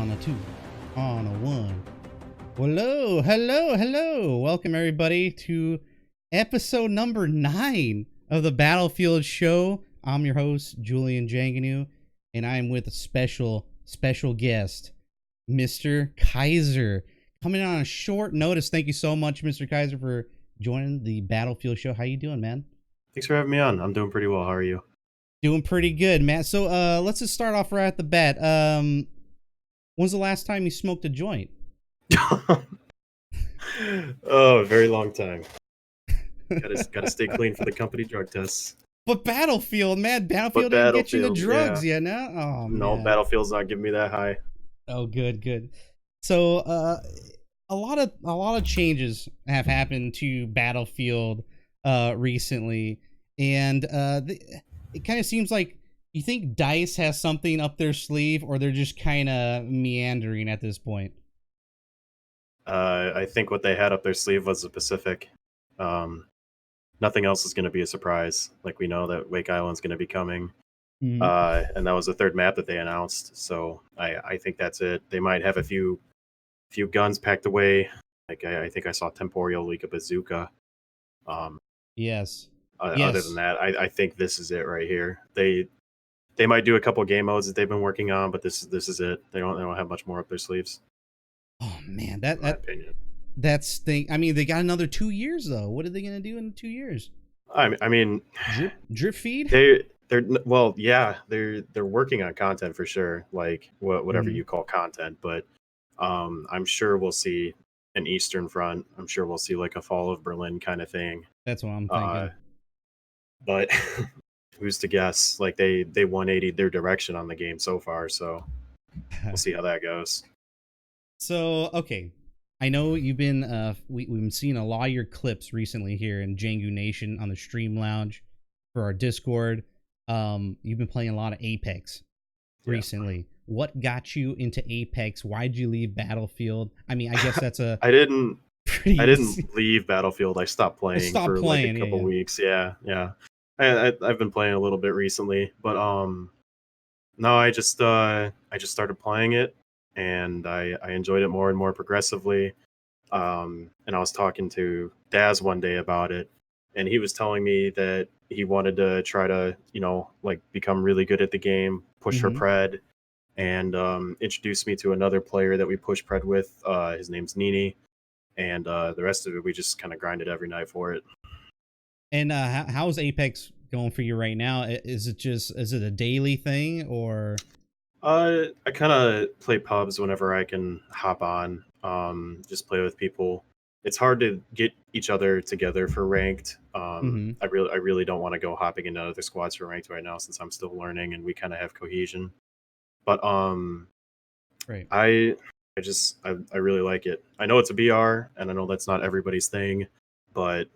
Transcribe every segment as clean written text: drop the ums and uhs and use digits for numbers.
On a two, on a one. Hello, hello, hello. Welcome everybody to episode number 9 of the Battlefield Show. I'm your host, Julian Janganu, and I'm with a special guest, Mr. Kaiser. Coming on a short notice. Thank you so much, Mr. Kaiser, for joining the Battlefield Show. How you doing, man? Thanks for having me on. I'm doing pretty well. How are you? Doing pretty good, man. So let's just start off right at the bat. When's the last time you smoked a joint? Oh, a very long time. Gotta stay clean for the company drug tests. But Battlefield, man, Battlefield didn't get you into drugs yet, no? Oh, no, man. Battlefield's not giving me that high. Oh, good. So, a lot of changes have happened to Battlefield recently, and it kind of seems like you think DICE has something up their sleeve, or they're just kind of meandering at this point. I think what they had up their sleeve was the Pacific. Nothing else is going to be a surprise. Like, we know that Wake Island's going to be coming. And that was the third map that they announced. So I think that's it. They might have a few guns packed away. Like, I think I saw Temporal leak a bazooka. Yes. Other than that, I think this is it right here. They might do a couple game modes that they've been working on, but this is it. They don't have much more up their sleeves. Oh man, in my opinion. That's thing. I mean, they got another 2 years though. What are they gonna do in 2 years? I mean, drip feed. They're working on content for sure. Like whatever you call content, but I'm sure we'll see an Eastern Front. I'm sure we'll see like a Fall of Berlin kind of thing. That's what I'm thinking. But who's to guess? Like they 180'd their direction on the game so far, so we'll see how that goes. So okay, I know you've been we've been seeing a lot of your clips recently here in Jangu Nation on the Stream Lounge for our Discord. You've been playing a lot of Apex recently. What got you into Apex? Why'd you leave Battlefield? I mean, I guess that's a I didn't leave Battlefield. I stopped playing like a couple weeks. Yeah. I've been playing a little bit recently, but no, I just started playing it, and I enjoyed it more and more progressively. And I was talking to Daz one day about it, and he was telling me that he wanted to try to, like become really good at the game, push for Pred, and introduced me to another player that we push Pred with. His name's Nini, and the rest of it we just kind of grinded every night for it. And how's Apex going for you right now? Is it a daily thing, or? I kind of play pubs whenever I can hop on. Just play with people. It's hard to get each other together for ranked. I really don't want to go hopping into other squads for ranked right now, since I'm still learning and we kind of have cohesion. But right. I really like it. I know it's a BR, and I know that's not everybody's thing, but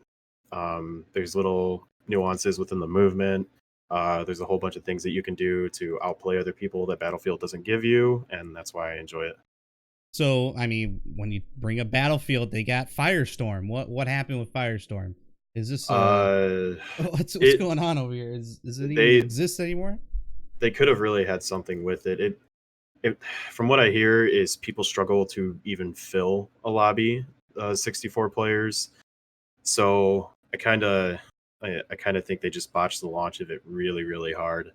there's little nuances within the movement. There's a whole bunch of things that you can do to outplay other people that Battlefield doesn't give you, and that's why I enjoy it. So, I mean, when you bring up Battlefield, they got Firestorm. What happened with Firestorm? Is this what's going on over here? Does it even exist anymore? They could have really had something with it. It from what I hear is people struggle to even fill a lobby, 64 players. So I kind of think they just botched the launch of it really, really hard.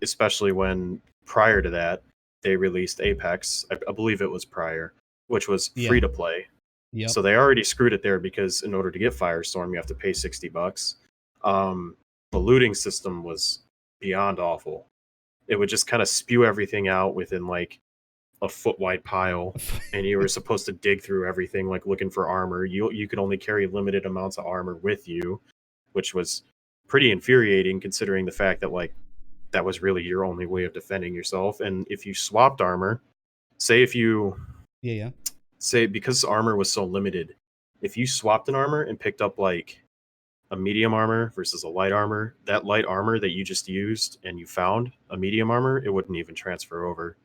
Especially when prior to that they released Apex. I believe it was prior, which was free to play. Yep. So they already screwed it there, because in order to get Firestorm, you have to pay $60. The looting system was beyond awful. It would just kind of spew everything out within like a foot wide pile, and you were supposed to dig through everything, like looking for armor. You could only carry limited amounts of armor with you, which was pretty infuriating, considering the fact that like that was really your only way of defending yourself. And if you swapped armor, say because armor was so limited, if you swapped an armor and picked up like a medium armor versus a light armor, that light armor that you just used and you found a medium armor, it wouldn't even transfer over.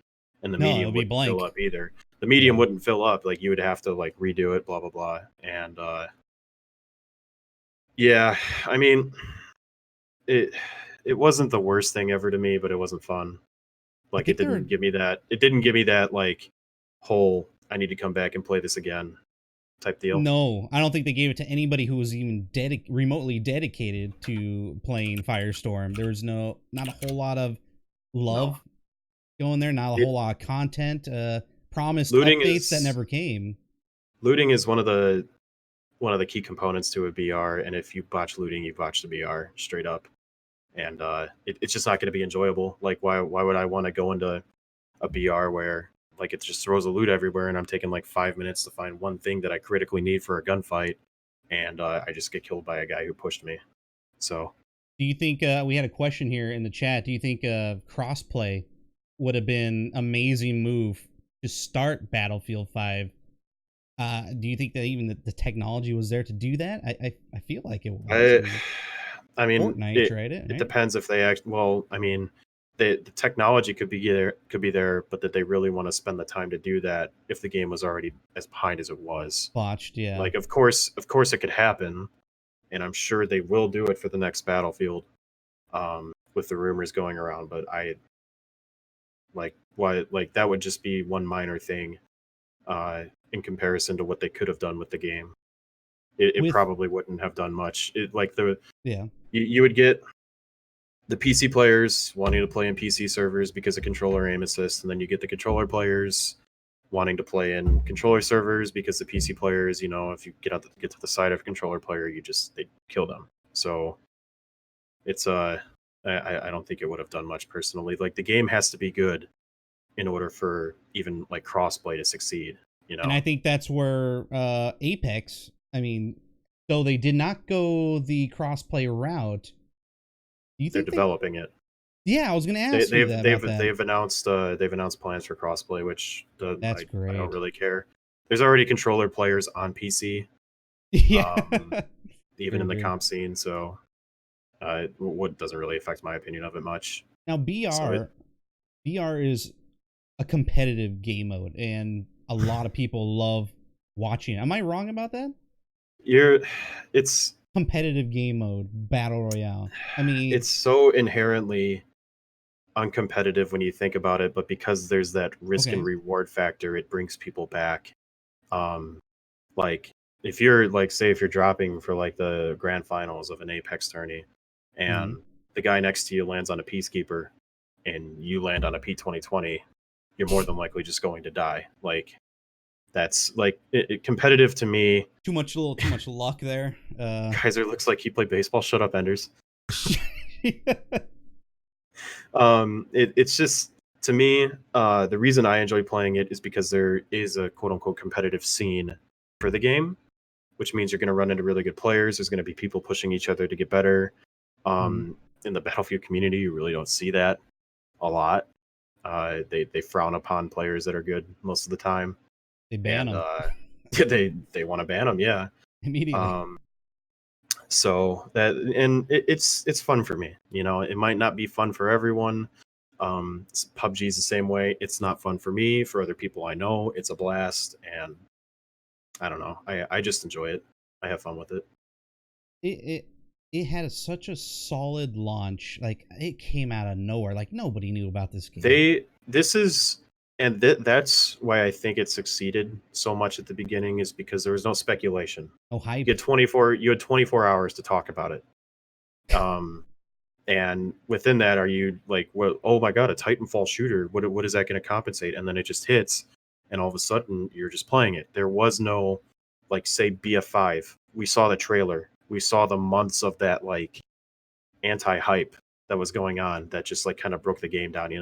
And the medium wouldn't fill up either. The medium wouldn't fill up. Like, you would have to like redo it, blah blah blah. And I mean, it wasn't the worst thing ever to me, but it wasn't fun. Like it didn't give me that. It didn't give me that like whole I need to come back and play this again type deal. No, I don't think they gave it to anybody who was even remotely dedicated to playing Firestorm. There was not a whole lot of love going there, not a whole lot of content, promised updates that never came. Looting is one of the key components to a BR, and if you botch looting, you botch the BR straight up, and it's just not going to be enjoyable. Like why would I want to go into a BR where like it just throws a loot everywhere and I'm taking like 5 minutes to find one thing that I critically need for a gunfight, and I just get killed by a guy who pushed me. So do you think we had a question here in the chat, do you think crossplay would have been amazing move to start Battlefield 5? Do you think that even the technology was there to do that? I feel like it was. I mean Fortnite tried it. It depends if they I mean, the technology could be there, but that they really want to spend the time to do that if the game was already as behind as it was. Botched, yeah. Like of course it could happen, and I'm sure they will do it for the next Battlefield, with the rumors going around. But that would just be one minor thing, in comparison to what they could have done with the game. It probably wouldn't have done much. You would get the PC players wanting to play in PC servers because of controller aim assist, and then you get the controller players wanting to play in controller servers because the PC players, if you get to the side of a controller player, they kill them. So it's I don't think it would have done much personally. Like the game has to be good in order for even like crossplay to succeed. And I think that's where Apex, I mean, though they did not go the crossplay route, do you think they're developing it? Yeah, I was going to ask you that. They've announced plans for crossplay, which that's great. I don't really care. There's already controller players on PC, yeah, even in the comp scene. So, what doesn't really affect my opinion of it much. Now, BR is a competitive game mode, and a lot of people love watching it. Am I wrong about that? It's competitive game mode, battle royale. I mean, it's so inherently uncompetitive when you think about it, but because there's that risk and reward factor, it brings people back. Like if you're if you're dropping for like the grand finals of an Apex tourney, and the guy next to you lands on a Peacekeeper, and you land on a P2020, you're more than likely just going to die. Like that's like competitive to me. Too much luck there. Kaiser looks like he played baseball. Shut up, Enders. It's just, to me, the reason I enjoy playing it is because there is a quote unquote competitive scene for the game, which means you're going to run into really good players. There's going to be people pushing each other to get better. In the Battlefield community, you really don't see that a lot. They frown upon players that are good most of the time. They ban them. They want to ban them, yeah. Immediately. So that, and it's fun for me. It might not be fun for everyone. PUBG's the same way. It's not fun for me. For other people I know, it's a blast, and I don't know. I just enjoy it. I have fun with it. It had such a solid launch. Like it came out of nowhere. Like nobody knew about this game. That's why I think it succeeded so much at the beginning, is because there was no speculation. Oh, hype. You had 24 hours to talk about it. And within that, are you like, well, oh my god, a Titanfall shooter? What is that going to compensate? And then it just hits, and all of a sudden you're just playing it. There was no, like, say BF5. We saw the trailer. We saw the months of that like anti-hype that was going on that just like kind of broke the game down,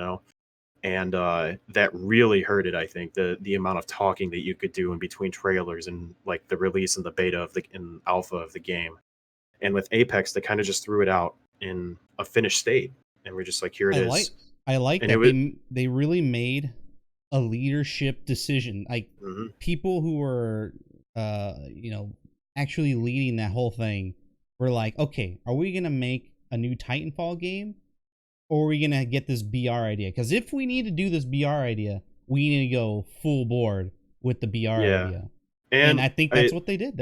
and that really hurt it. I think the amount of talking that you could do in between trailers and like the release and the beta and alpha of the game. And with Apex, they kind of just threw it out in a finished state, and we're just like, here it is. I like that they really made a leadership decision. Like people who were actually leading that whole thing were like, okay, are we gonna make a new Titanfall game, or are we gonna get this BR idea? Because if we need to do this BR idea, we need to go full board with the BR idea. And I think that's what they did.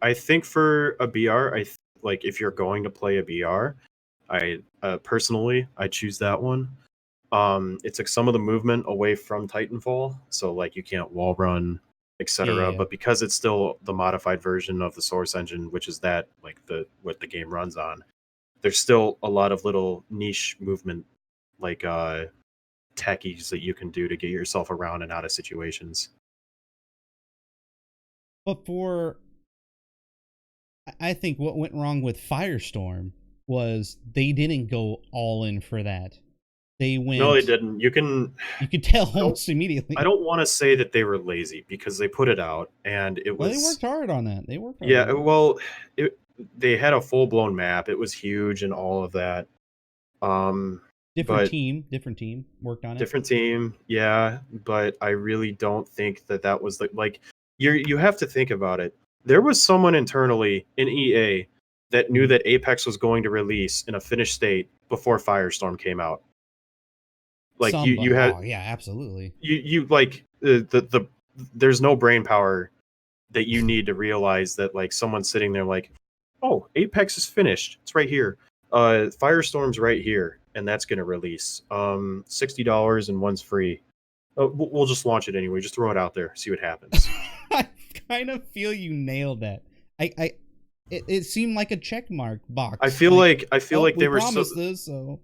I think for a BR, like if you're going to play a BR, I personally I choose that one. It took some of the movement away from Titanfall, so like you can't wall run, etc. Yeah. But because it's still the modified version of the Source engine, which is that like what the game runs on, there's still a lot of little niche movement, like techies that you can do to get yourself around and out of situations. But I think what went wrong with Firestorm was they didn't go all in for that. They went. No, they didn't. You could tell almost immediately. I don't want to say that they were lazy because they put it out and it was. Well, they worked hard on that. They worked hard. Yeah, well, they had a full blown map. It was huge and all of that. Different team worked on it. Different team, yeah, but I really don't think that was like you have to think about it. There was someone internally in EA that knew that Apex was going to release in a finished state before Firestorm came out. Like you had, yeah, absolutely. You like the there's no brain power that you need to realize that like someone's sitting there like, oh, Apex is finished. It's right here. Firestorm's right here, and that's gonna release. $60 and one's free. We'll just launch it anyway. Just throw it out there, see what happens. I kind of feel you nailed that. It seemed like a check mark box. I feel like they were so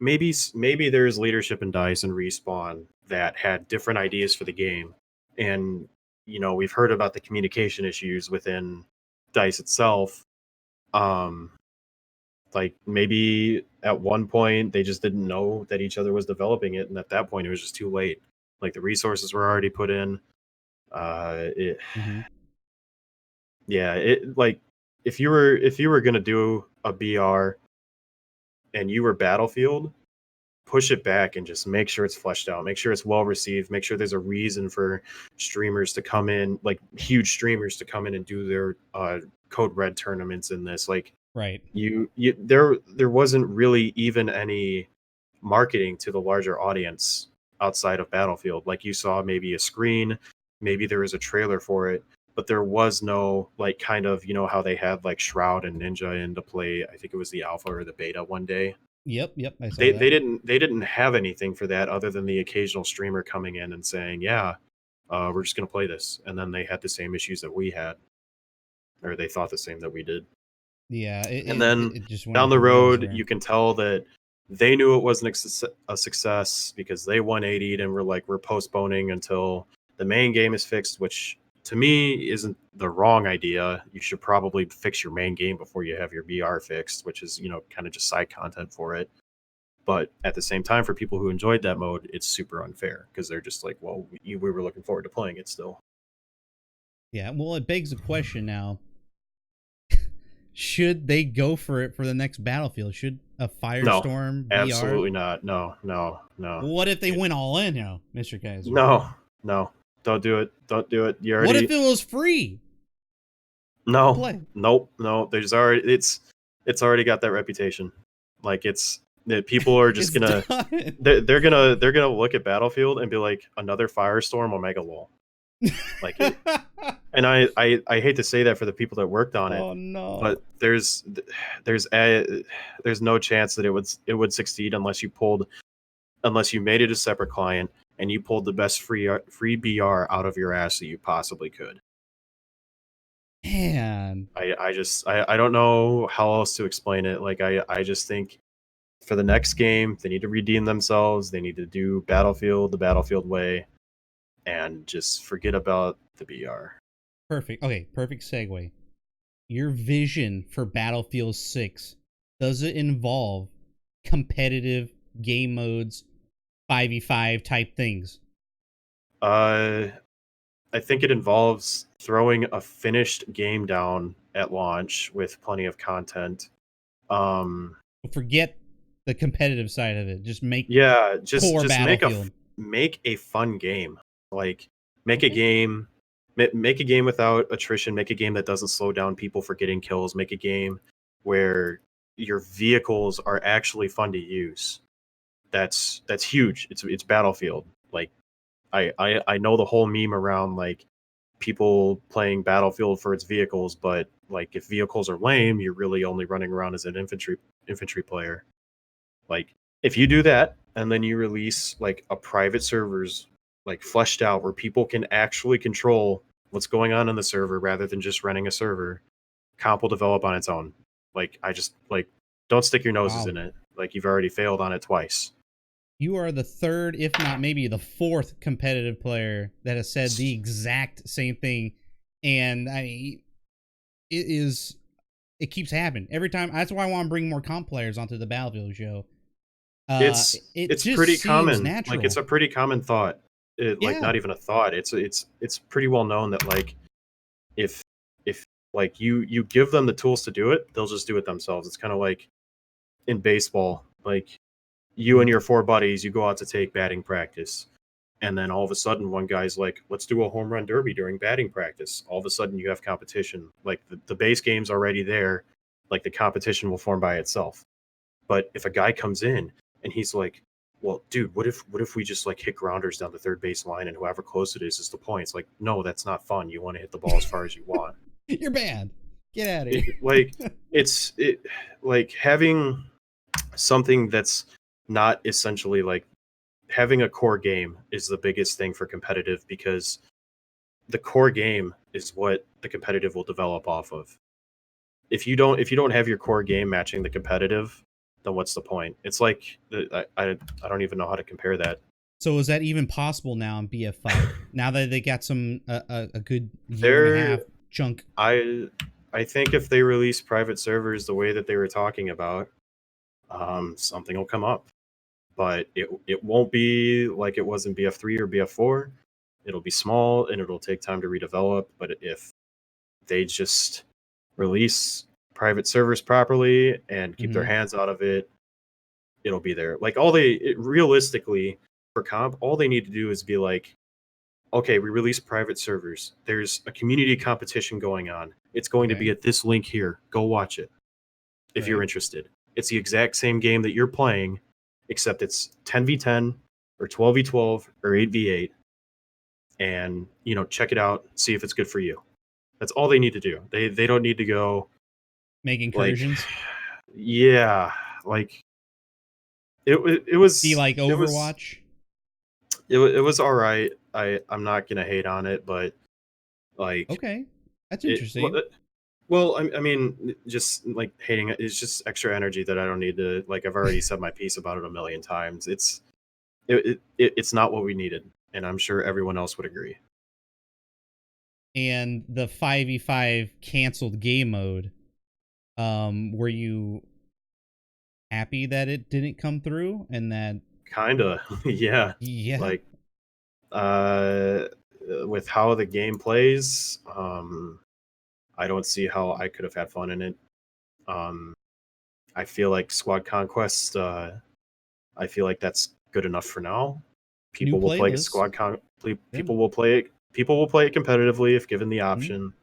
maybe there's leadership in DICE and Respawn that had different ideas for the game, and you know we've heard about the communication issues within DICE itself. Like maybe at one point they just didn't know that each other was developing it, and at that point it was just too late. Like the resources were already put in. Yeah, it like if you were gonna do a BR and you were Battlefield, push it back and just make sure it's fleshed out, make sure it's well received, make sure there's a reason for streamers to come in, like huge streamers to come in and do their Code Red tournaments in this. Like right, there wasn't really even any marketing to the larger audience outside of Battlefield. Like you saw maybe a screen, maybe there was a trailer for it, but there was no like kind of, you know how they had like Shroud and Ninja in to play, I think it was the alpha or the beta one day. Yep, I saw they that. they didn't have anything for that other than the occasional streamer coming in and saying, yeah, we're just gonna play this, and then they had the same issues that we had, or they thought the same that we did. Yeah, and then it just down the road, you can tell that they knew it wasn't a success because they 180'd and were like, we're postponing until the main game is fixed, which to me isn't the wrong idea. You should probably fix your main game before you have your BR fixed, which is, you know, kind of just side content for it. But at the same time, for people who enjoyed that mode, it's super unfair because they're just like, well, we were looking forward to playing it still. Yeah, well, it begs the question now. Should they go for it for the next Battlefield? Should a Firestorm BR? Absolutely not. No. What if they went all in, Mr. Kaiser? No. Don't do it. You already... What if it was free? No. Nope. There's already it's already got that reputation. Like people are just gonna they're gonna look at Battlefield and be like, another Firestorm Omega lol. Like it, and I hate to say that for the people that worked on it. Oh no. But there's no chance that it would succeed unless you made it a separate client and you pulled the best free BR out of your ass that you possibly could. Man, I don't know how else to explain it. Like I just think for the next game they need to redeem themselves. They need to do Battlefield the Battlefield way, and just forget about the BR. Perfect. Okay, perfect segue. Your vision for Battlefield 6, does it involve competitive game modes, 5v5 type things? I think it involves throwing a finished game down at launch with plenty of content. Forget the competitive side of it. Just make make a fun game. Like make a game without attrition, make a game that doesn't slow down people for getting kills, make a game where your vehicles are actually fun to use. That's huge. It's Battlefield. Like I know the whole meme around like people playing Battlefield for its vehicles, but like if vehicles are lame, you're really only running around as an infantry player. Like if you do that and then you release like a private servers like fleshed out where people can actually control what's going on in the server rather than just running a server, comp will develop on its own. Like I just like don't stick your noses in it. Like you've already failed on it twice. You are the third, if not maybe the fourth competitive player that has said the exact same thing. And I mean, it keeps happening every time. That's why I want to bring more comp players onto the Battlefield show. It's pretty common. Natural. Like it's a pretty common thought. Like not even a thought. It's pretty well known that like if like you give them the tools to do it, they'll just do it themselves. It's kind of like in baseball, like you and your four buddies, you go out to take batting practice, and then all of a sudden one guy's like, let's do a home run derby during batting practice. All of a sudden you have competition. Like the base game's already there, like the competition will form by itself. But if a guy comes in and he's like, well, dude, what if we just like hit grounders down the third base line and whoever close it is the point? It's like, no, that's not fun. You want to hit the ball as far as you want. You're banned. Get out of here. Like having something that's not essentially like having a core game is the biggest thing for competitive, because the core game is what the competitive will develop off of. If you don't have your core game matching the competitive, then what's the point? It's like I don't even know how to compare that. So is that even possible now in BF5? Now that they got some a good year and a half chunk. I think if they release private servers the way that they were talking about, something will come up. But it won't be like it was in BF3 or BF4. It'll be small and it'll take time to redevelop. But if they just release private servers properly and keep their hands out of it, it'll be there. Like realistically for comp, all they need to do is be like, okay, we release private servers. There's a community competition going on. It's going to be at this link here. Go watch it if you're interested. It's the exact same game that you're playing, except it's 10v10 or 12v12 or 8v8. And, check it out, see if it's good for you. That's all they need to do. They don't need to go make incursions. Like it was be like Overwatch. It was all right. I'm not gonna hate on it, but like okay, that's interesting. Well, I mean, just like hating it is just extra energy that I don't need to. Like I've already said my piece about it a million times. It's not what we needed, and I'm sure everyone else would agree. And the 5v5 canceled game mode, were you happy that it didn't come through and that kinda yeah like with how the game plays, I don't see how I could have had fun in it. I feel like Squad Conquest, I feel like that's good enough for now. People will play Squad people will play it competitively if given the option.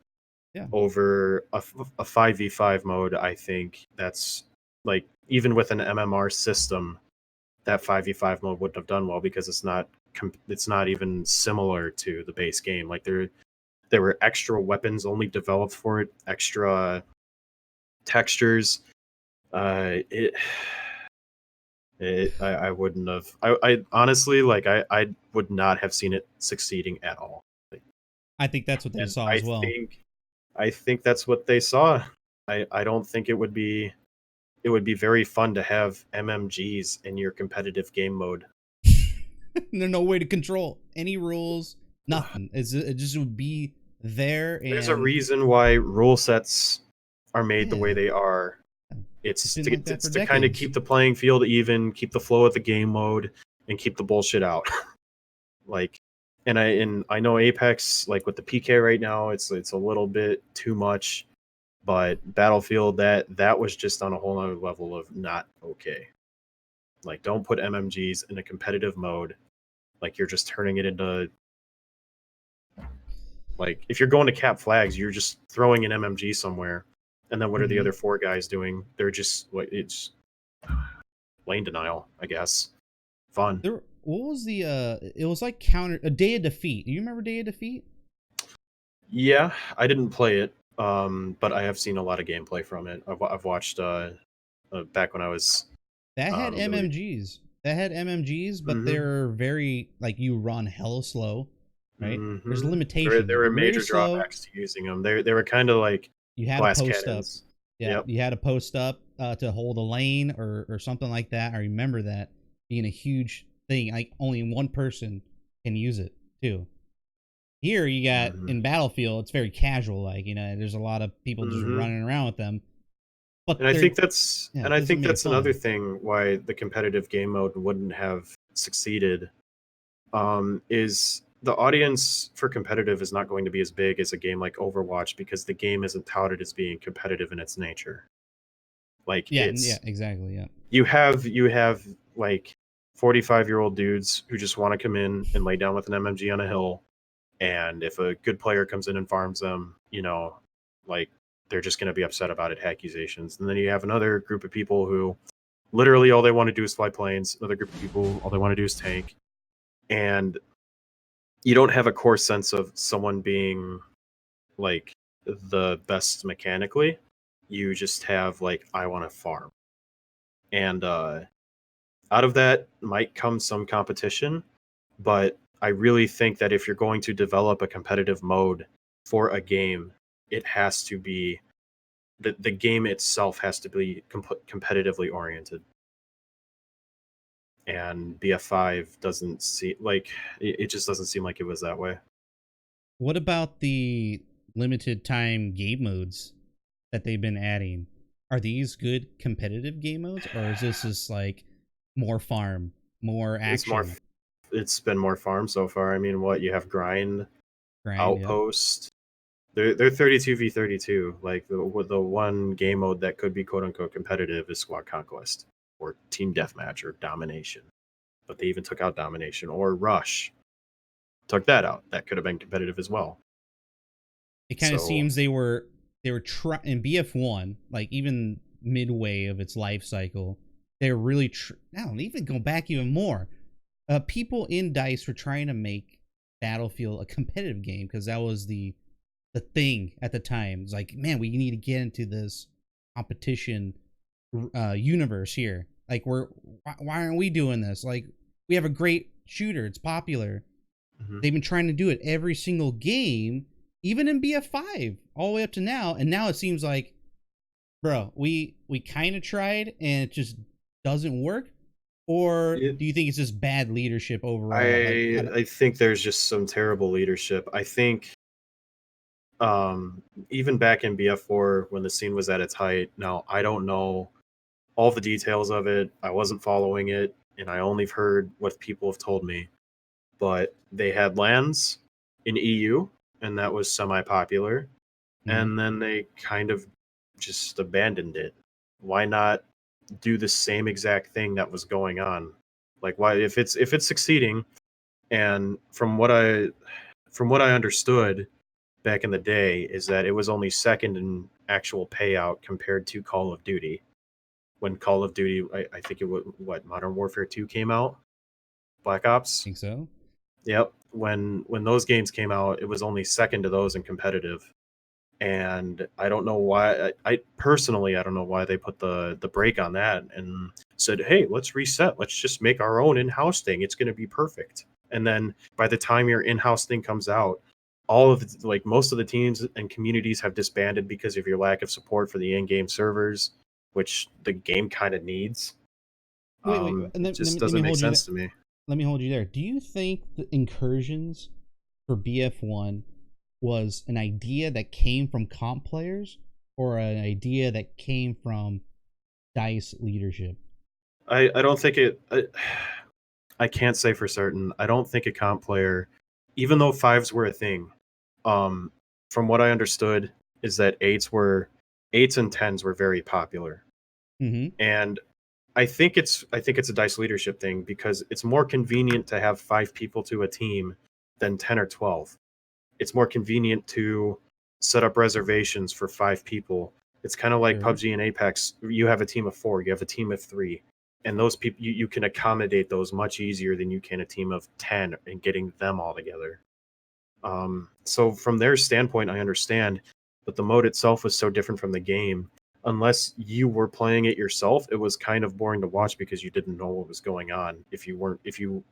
Over a 5v5 mode. I think that's like, even with an MMR system, that 5v5 mode wouldn't have done well because it's not even similar to the base game. Like there were extra weapons only developed for it, extra textures. I wouldn't have. I honestly, like, I would not have seen it succeeding at all. I think that's what they saw as well. I think that's what they saw. I don't think it would be very fun to have MMGs in your competitive game mode. There's no way to control any rules, nothing. It just would be there. And there's a reason why rule sets are made the way they are. It's to kind of keep the playing field even, keep the flow of the game mode, and keep the bullshit out. Like, and I know Apex, like with the PK right now, it's a little bit too much. But Battlefield, that was just on a whole other level of not okay. Like, don't put MMGs in a competitive mode. Like, you're just turning it into, like, if you're going to cap flags, you're just throwing an MMG somewhere. And then what are the other four guys doing? They're just, like, it's lane denial, I guess. Fun. What was the, it was like a Day of Defeat. Do you remember Day of Defeat? Yeah, I didn't play it. But I have seen a lot of gameplay from it. I've watched back when I was. That had MMGs. that had MMGs, but they're very like you run hella slow, right? There's limitations. There were Very major slow. drawbacks to using them. They were kind of like you had glass to post cannons. up. Yeah, you had to post up to hold a lane or something like that. I remember that being a huge thing. Like only one person can use it too. Here you got in Battlefield, it's very casual. Like there's a lot of people just running around with them. But I think that's another thing why the competitive game mode wouldn't have succeeded. Is the audience for competitive is not going to be as big as a game like Overwatch because the game isn't touted as being competitive in its nature. Like exactly. Yeah. You have like 45-year-old dudes who just want to come in and lay down with an MMG on a hill, and if a good player comes in and farms them, like they're just going to be upset about it, accusations. And then you have another group of people who literally all they want to do is fly planes. Another group of people, all they want to do is tank. And you don't have a core sense of someone being like the best mechanically. You just have like, I want to farm. And out of that might come some competition, but I really think that if you're going to develop a competitive mode for a game, it has to be the game itself has to be competitively oriented. And BF5 doesn't seem like it just doesn't seem like it was that way. What about the limited time game modes that they've been adding? Are these good competitive game modes, or is this just like more farm, more action? It's been more farm so far. I mean, what you have grind outpost. Yep. They're 32v32. Like the one game mode that could be quote unquote competitive is squad conquest or team deathmatch or domination. But they even took out domination or rush. Took that out. That could have been competitive as well. It kind of seems they were trying in BF1, like even midway of its life cycle, they're really even go back even more. People in DICE were trying to make Battlefield a competitive game because that was the thing at the time. It's like, man, we need to get into this competition universe here. Like, why aren't we doing this? Like, we have a great shooter. It's popular. They've been trying to do it every single game, even in BF5, all the way up to now. And now it seems like, bro, we kind of tried and it just doesn't work. Or do you think it's just bad leadership overall? I think there's just some terrible leadership. I think even back in BF4 when the scene was at its height, now I don't know all the details of it. I wasn't following it, and I only heard what people have told me. But they had lands in EU, and that was semi-popular. And then they kind of just abandoned it. Why not do the same exact thing that was going on? Like, why if it's succeeding? And from what I understood back in the day is that it was only second in actual payout compared to Call of Duty. When Call of Duty, I think it was Modern Warfare 2 came out, Black Ops. I think so. Yep. When those games came out, it was only second to those in competitive. And I don't know why. I personally don't know why they put the brake on that and said, "Hey, let's reset. Let's just make our own in-house thing. It's going to be perfect." And then by the time your in-house thing comes out, all of most of the teams and communities have disbanded because of your lack of support for the in-game servers, which the game kind of needs. It just doesn't make sense to me. Let me hold you there. Do you think the incursions for BF1 was an idea that came from comp players or an idea that came from DICE leadership? I don't think it. I can't say for certain. I don't think a comp player, even though fives were a thing, from what I understood, is that eights and tens were very popular, and I think it's a DICE leadership thing because it's more convenient to have 5 people to a team than 10 or 12. It's more convenient to set up reservations for 5 people. It's kind of like PUBG and Apex. You have a team of 4, you have a team of 3, and those people you can accommodate those much easier than you can a team of 10 and getting them all together. So from their standpoint, I understand, but the mode itself was so different from the game. unless you were playing it yourself, it was kind of boring to watch because you didn't know what was going on if you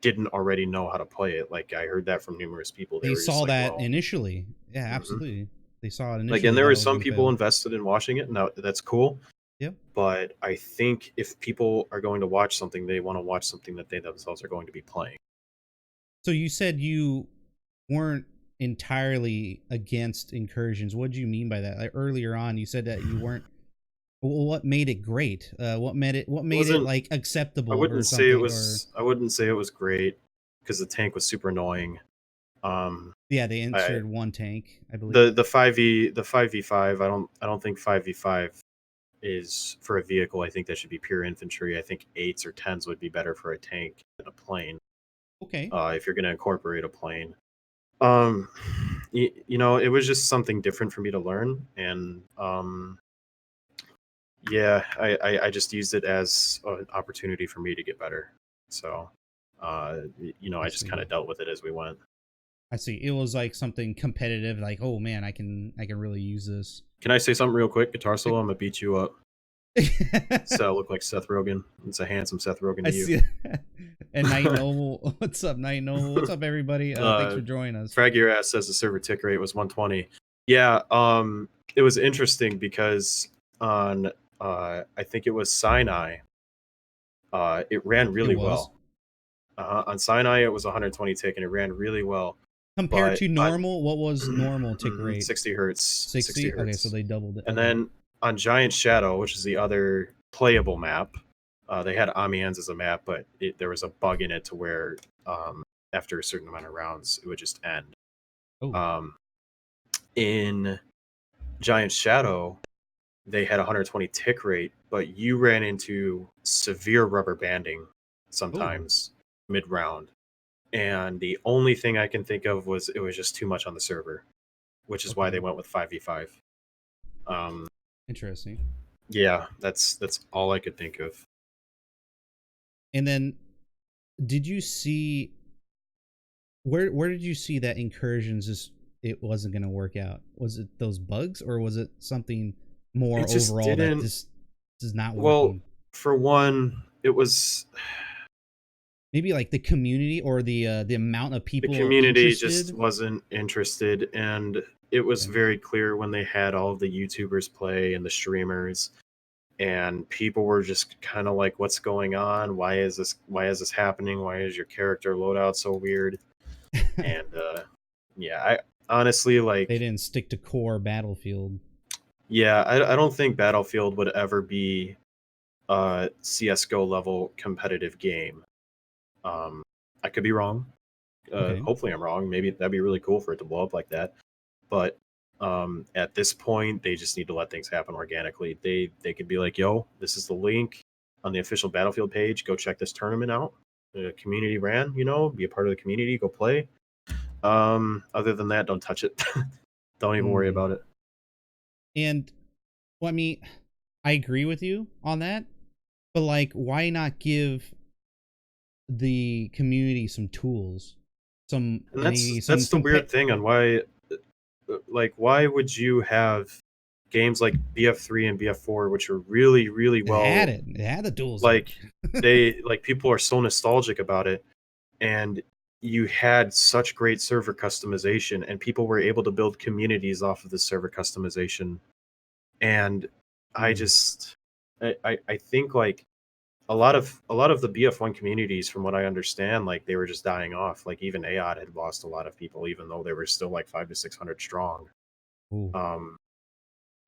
didn't already know how to play it. Like, I heard that from numerous people. They They were just saw like, that well, initially. Yeah, mhm. absolutely. They saw it Like, and initially there that were it was some going to people fail. invested in watching it. Now that's cool. Yep. But I think if people are going to watch something, they want to watch something that they themselves are going to be playing. So you said you weren't entirely against incursions. What do you mean by that? Like earlier on, you said that you weren't. Well, what made it great? What made it? What It made it wasn't. like I acceptable or wouldn't say it something? Or was. I wouldn't say it was great because the tank was super annoying. yeah, they I inserted one tank, I believe. the 5v5. I don't think 5v5 is for a vehicle. I think that should be pure infantry. I think 8s or 10s would be better for a tank than a plane. Okay. If you're going to incorporate a plane. Um, it was just something different for me to learn, and yeah, I just used it as an opportunity for me to get better. So, I I just kind see. of dealt with it as we went. I see. It was like something competitive. Like, oh man, I can really use this. Can I say something real quick? Guitar solo, I'm gonna beat you up. So I look like Seth Rogen. It's a handsome Seth Rogen I to you. see. And Night Noble, what's up, Night Noble? What's up, everybody? Thanks for joining us. Frag Your Ass says the server tick rate was 120. Yeah, it was interesting because on I think it was Sinai, it ran It really was well. On Sinai, it was 120 tick and it ran really well. compared But to on normal. What was normal tick rate? 60 hertz, 60 60. Okay, so hertz. they doubled it. And Okay. then on Giant Shadow, which is the other playable map, they had Amiens as a map, but there was a bug in it to where after a certain amount of rounds, it would just end. Oh. Um, in Giant Shadow, they had 120 tick rate, but you ran into severe rubber banding Oh. sometimes mid round. And the only thing I can think of was it was just too much on the server, which is why they Okay. went with 5v5. Interesting. Yeah, that's all I could think of. And then, did you see where did you see that incursions just it wasn't going to work out? Was it those bugs, or was it something more It just overall that didn't. this is not Well, working? for one, it was Maybe like the community or the amount of the people community just interested. wasn't interested, and it was Okay. very clear when they had all of the YouTubers play and the streamers, and people were just kind of like, "What's going on? Why is this happening? Why is your character loadout so weird?" And yeah, I honestly They like. didn't stick to core Battlefield. Yeah, I don't think Battlefield would ever be a CS:GO level competitive game. Um, I could be wrong. Okay. Hopefully, I'm wrong. Maybe that'd be really cool for it to blow up like that. But at this point, they just need to let things happen organically. They could be like, "Yo, this is the link on the official Battlefield page. Go check this tournament out. The community ran. Be a part of the community. Go play." Other than that, don't touch it. Don't even worry Hmm. about it. And well, I mean, I agree with you on that, but like, why not give the community some tools, And that's the weird thing on why, like, why would you have games like BF3 and BF4, which are really, really It had well, it. It had the tools. like, people are so nostalgic about it, and you had such great server customization, and people were able to build communities off of the server customization, and I Mm. just, I think like a lot of the BF1 communities, from what I understand, like they were just dying off. Like even AOD had lost a lot of people, even though they were still like 500 to 600 strong. Ooh. Um,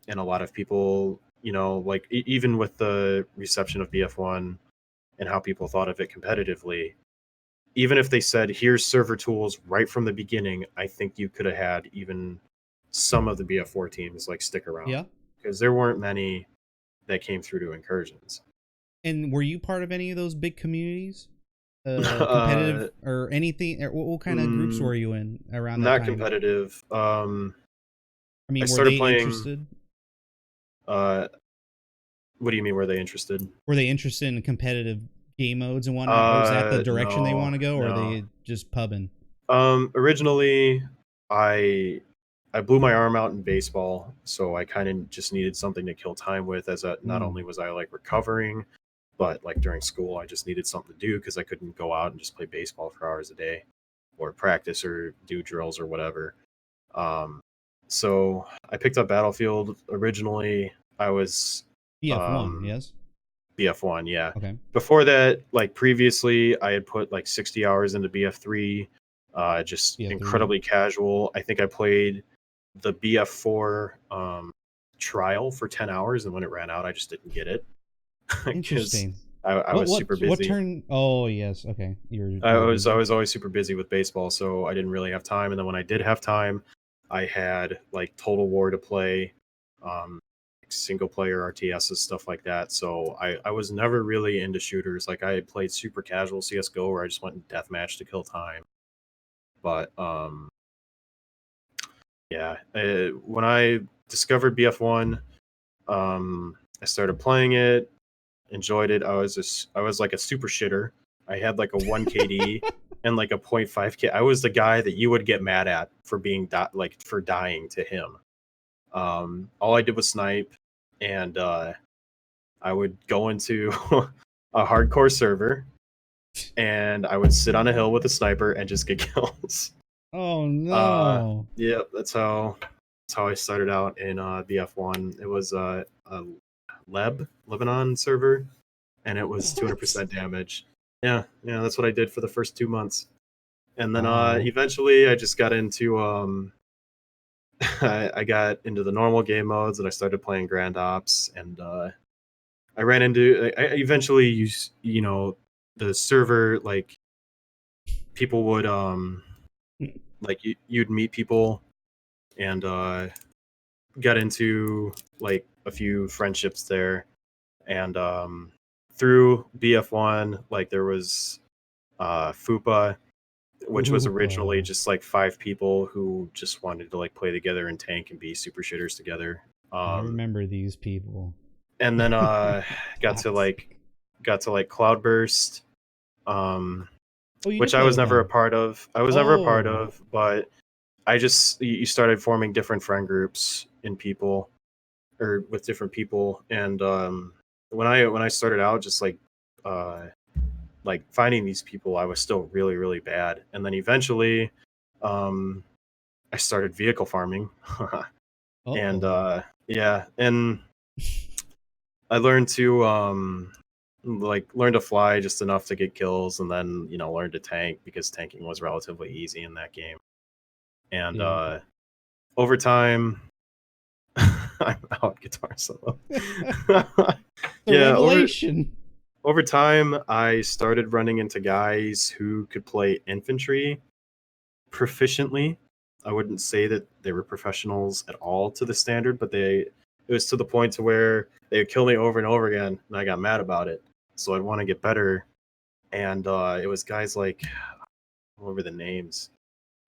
and a lot of people, like even with the reception of BF1 and how people thought of it competitively, even if they said here's server tools right from the beginning, I think you could have had even some of the BF4 teams like stick around Yeah. because there weren't many that came through to incursions. And were you part of any of those big communities? Competitive uh, or anything? Or what kind of groups mm, were you in around that Not time? competitive. I I mean, were started they playing. interested? Uh, what do you mean? Were they interested? Were they interested in competitive game modes and whatnot? Or is that the direction they No, want to go, or are no. they just pubbing? Originally, I I blew my arm out in baseball, so I kind of just needed something to kill time with. As not only was I like recovering, but like during school, I just needed something to do because I couldn't go out and just play baseball for hours a day, or practice or do drills or whatever. So I picked up Battlefield. Originally, I was BF1, yes. BF1, yeah. Okay. Before that, like previously, I had put like 60 hours into BF3, just BF3, incredibly casual. I think I played the BF4 trial for 10 hours, and when it ran out, I just didn't get it because Interesting. I was super busy. What turn? Oh yes, okay. I was always super busy with baseball, so I didn't really have time. And then when I did have time, I had like Total War to play, single player RTSs, stuff like that. So I was never really into shooters. Like I played super casual CS:GO where I just went in deathmatch to kill time. But yeah, when I discovered BF1, I started playing it, enjoyed it. I was like a super shitter. I had like a 1 KD and like a 0.5 K. I was the guy that you would get mad at for being for dying to him. All I did was snipe, and I would go into a hardcore server, and I would sit on a hill with a sniper and just get kills. Oh no! Yeah, that's how I started out in BF1. It was a Lebanon server, and it was 200% damage. Yeah, that's what I did for the first 2 months, and then eventually I just got into I got into the normal game modes, and I started playing Grand Ops, and I ran into I eventually you know the server, like people would like you'd meet people, and got into like a few friendships there, and through BF1, like there was Fupa, which was originally just like 5 people who just wanted to like play together and tank and be super shitters together. I remember these people. And then got to like Cloudburst, which I was never a part of. I was never a part of, but I just you started forming different friend groups in people, or with different people, and when I started out, just like finding these people, I was still really really bad, and then eventually, I started vehicle farming, and yeah, and I learned to learn to fly just enough to get kills, and then learn to tank because tanking was relatively easy in that game. And over time, I'm out guitar solo. Yeah, revelation. Over time, I started running into guys who could play infantry proficiently. I wouldn't say that they were professionals at all to the standard, but it was to the point to where they would kill me over and over again, and I got mad about it. So I'd want to get better, and it was guys like, what were the names?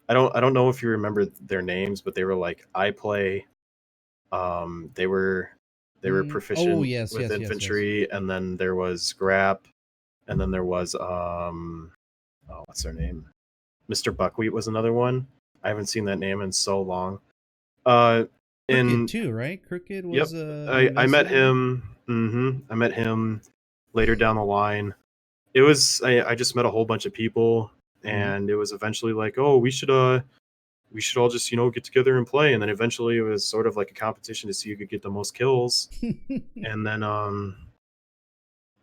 I don't know if you remember their names, but they were like I play. They were proficient with infantry, and then there was Grap, and then there was what's their name? Mr. Buckwheat was another one. I haven't seen that name in so long. Crooked too, right? Crooked was. Yep, I met him. I met him later down the line. It was I just met a whole bunch of people, and it was eventually like, oh, we should all just get together and play. And then eventually it was sort of like a competition to see who could get the most kills. And then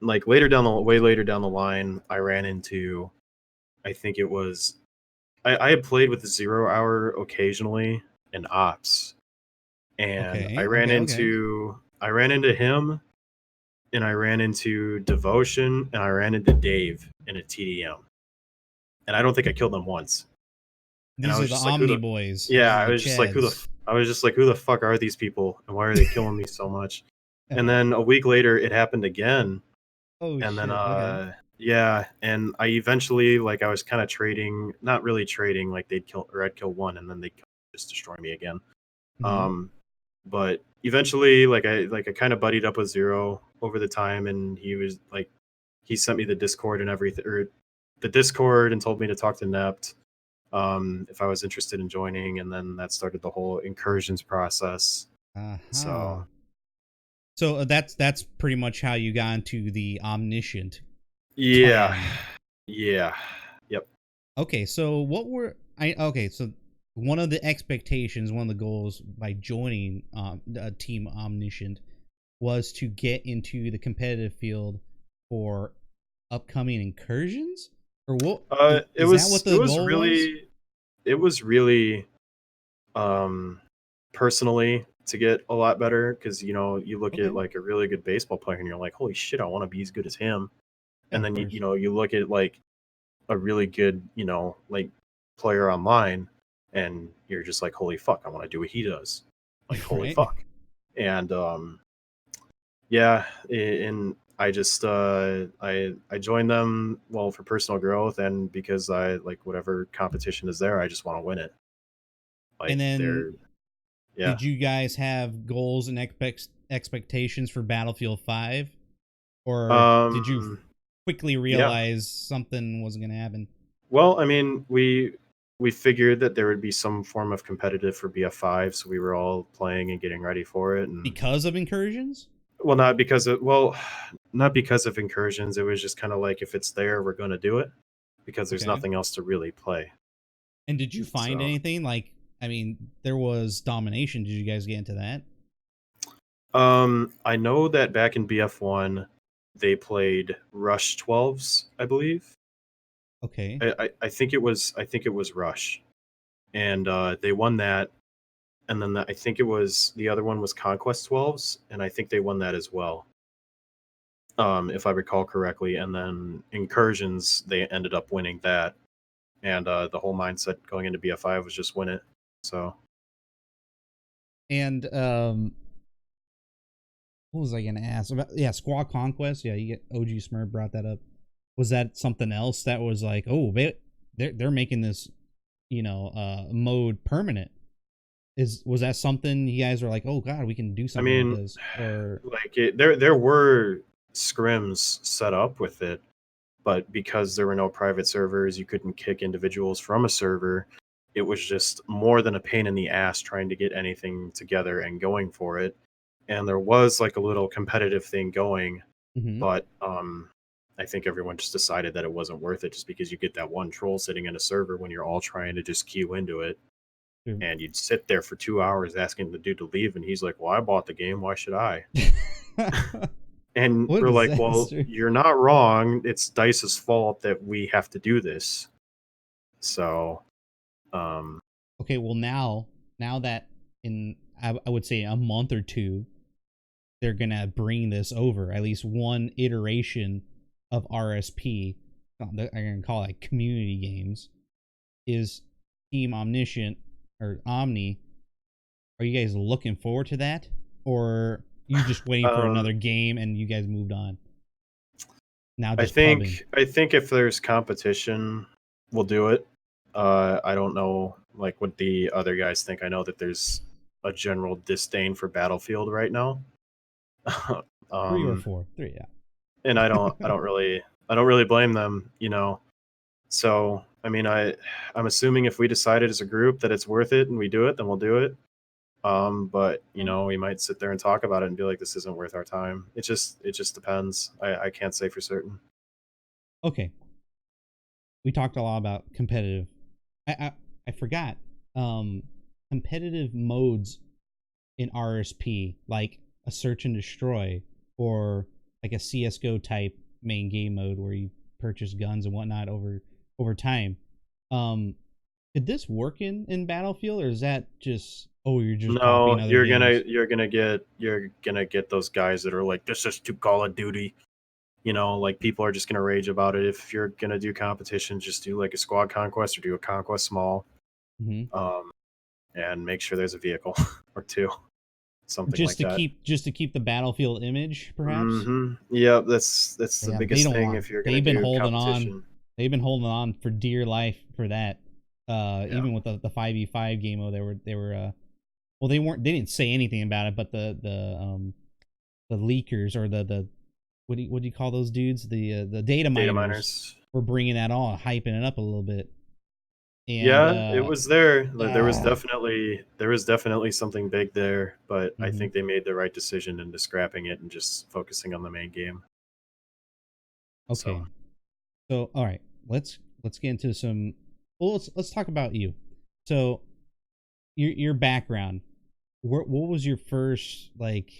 like way later down the line, I ran into, I think it was, I had played with 0 Hour occasionally in Ops, and I ran into him, and I ran into Devotion, and I ran into Dave in a TDM, and I don't think I killed them once. These are the Omni boys. Yeah, I was just like, who the fuck are these people, and why are they killing me so much? And then a week later, it happened again. Oh, and shit. Then yeah, and I eventually, like, I was kind of trading, not really trading, like I'd kill one, and then they'd just destroy me again. But eventually, like I kind of buddied up with Zero over the time, and he was like, he sent me the Discord and everything, or the Discord, and told me to talk to Nept. if I was interested in joining, and then that started the whole incursions process. Uh-huh. So that's pretty much how you got into the Omniscient clan. Yeah. Yep. Okay, so so one of the expectations, one of the goals by joining Team Omniscient was to get into the competitive field for upcoming incursions, or what? Is that what the goal was? It was really personally to get a lot better, because you look at Okay, like a really good baseball player and you're like, holy shit, I want to be as good as him. yeah, And of then course. you look at like a really good like player online, and you're just like, holy fuck, I want to do what he does. Like, holy Right. fuck. And yeah, and I just I joined them, well, for personal growth, and because I like whatever competition is there, I just want to win it. And Like, then, they're yeah. did you guys have goals and expectations for Battlefield 5, or did you Um quickly yeah. realize something wasn't going to happen Well, I mean, we figured that there would be some form of competitive for BF5, so we were all playing and getting ready for it. And because of incursions? well, not because of incursions. It was just kind of like, if it's there, we're going to do it, because there's Okay. nothing else to really play. And did you find So, anything? Like, I mean, there was domination. Did you guys get into that? I know that back in BF1, they played Rush 12s, I believe. Okay. I think it was Rush, and they won that. And then I think it was the other one was Conquest 12s, and I think they won that as well, if I recall correctly. And then Incursions, they ended up winning that, and the whole mindset going into BF5 was just win it. So, And what was I gonna ask about? Yeah, Squad Conquest. Yeah, you get OG Smurf brought that up. Was that something else that was like, oh, they're making this, mode permanent? Was that something you guys were like, oh god, we can do I something with mean, this? Or there were scrims set up with it, but because there were no private servers, you couldn't kick individuals from a server. It was just more than a pain in the ass trying to get anything together and going for it. And there was like a little competitive thing going, mm-hmm. but I think everyone just decided that it wasn't worth it, just because you get that one troll sitting in a server when you're all trying to just queue into it, and you'd sit there for 2 hours asking the dude to leave, and he's like, well, I bought the game, why should I? And What a we're like, well, disaster. you're not wrong. It's Dice's fault that we have to do this. So, um, Okay, well now that in I would say a month or two, they're gonna bring this over, at least one iteration of RSP. I'm gonna call it community games. Is Team Omniscient or Omni? Are you guys looking forward to that, or you just waiting for um, another game and you guys moved on? Now just pubbing. I think if there's competition, we'll do it. I don't know like what the other guys think. I know that there's a general disdain for Battlefield right now. Three or um, four, three, and yeah. I don't really blame them, So, I mean, I'm assuming if we decided as a group that it's worth it and we do it, then we'll do it. But we might sit there and talk about it and be like, this isn't worth our time. It just depends. I can't say for certain. Okay, we talked a lot about competitive. I forgot. Um, Competitive modes in RSP, like a search and destroy, or like a CS:GO type main game mode where you purchase guns and whatnot over time. Um, did this work in Battlefield, or is that just, oh, you're just copying No, other games? you're gonna get those guys that are like, this is too Call of Duty. Like, people are just gonna rage about it. If you're gonna do competition, just do like a squad conquest or do a conquest small. Mm-hmm. Um, and make sure there's a vehicle or two, something Just like to that. keep the Battlefield image, perhaps. Yeah, that's the Yeah, they biggest don't thing want. if you're gonna They've been do holding on. competition. They've been holding on for dear life for that. Yeah. Even with the 5v5 game, they were well, they didn't say anything about it, but the leakers, or the what do you call those dudes, the data Data miners, miners. were bringing that on, hyping it up a little bit. And yeah, it was there. There was definitely something big there, but I think they made the right decision into scrapping it and just focusing on the main game. Okay. So all right, let's get into some. Well, let's talk about you. So your background. What was your first like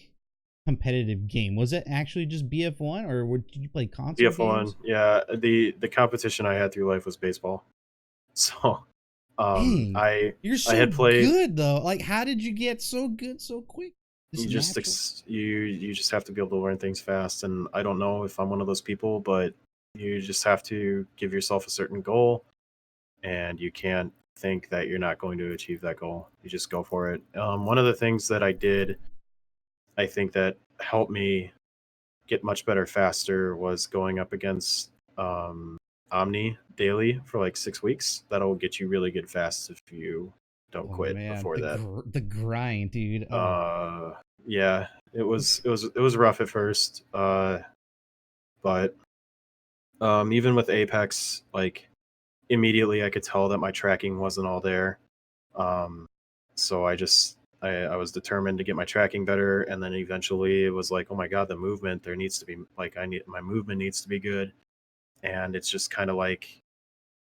competitive game? Was it actually just BF1, or did you play console BF1, games? yeah. The competition I had through life was baseball. So, Dang, you're I so had played. good though. Like, how did you get so good so quick? Just natural. You just have to be able to learn things fast, and I don't know if I'm one of those people, but you just have to give yourself a certain goal, and you can't think that you're not going to achieve that goal. You just go for it. One of the things that I did, I think that helped me get much better faster was going up against Omni daily for like 6 weeks. That'll get you really good fast if you don't Oh quit man, before that. the grind, dude. Oh, Uh, yeah, it was rough at first, but even with Apex, like immediately I could tell that my tracking wasn't all there. Um, so I was determined to get my tracking better, and then eventually it was like, oh my god, the movement there needs to be like my movement needs to be good, and it's just kind of like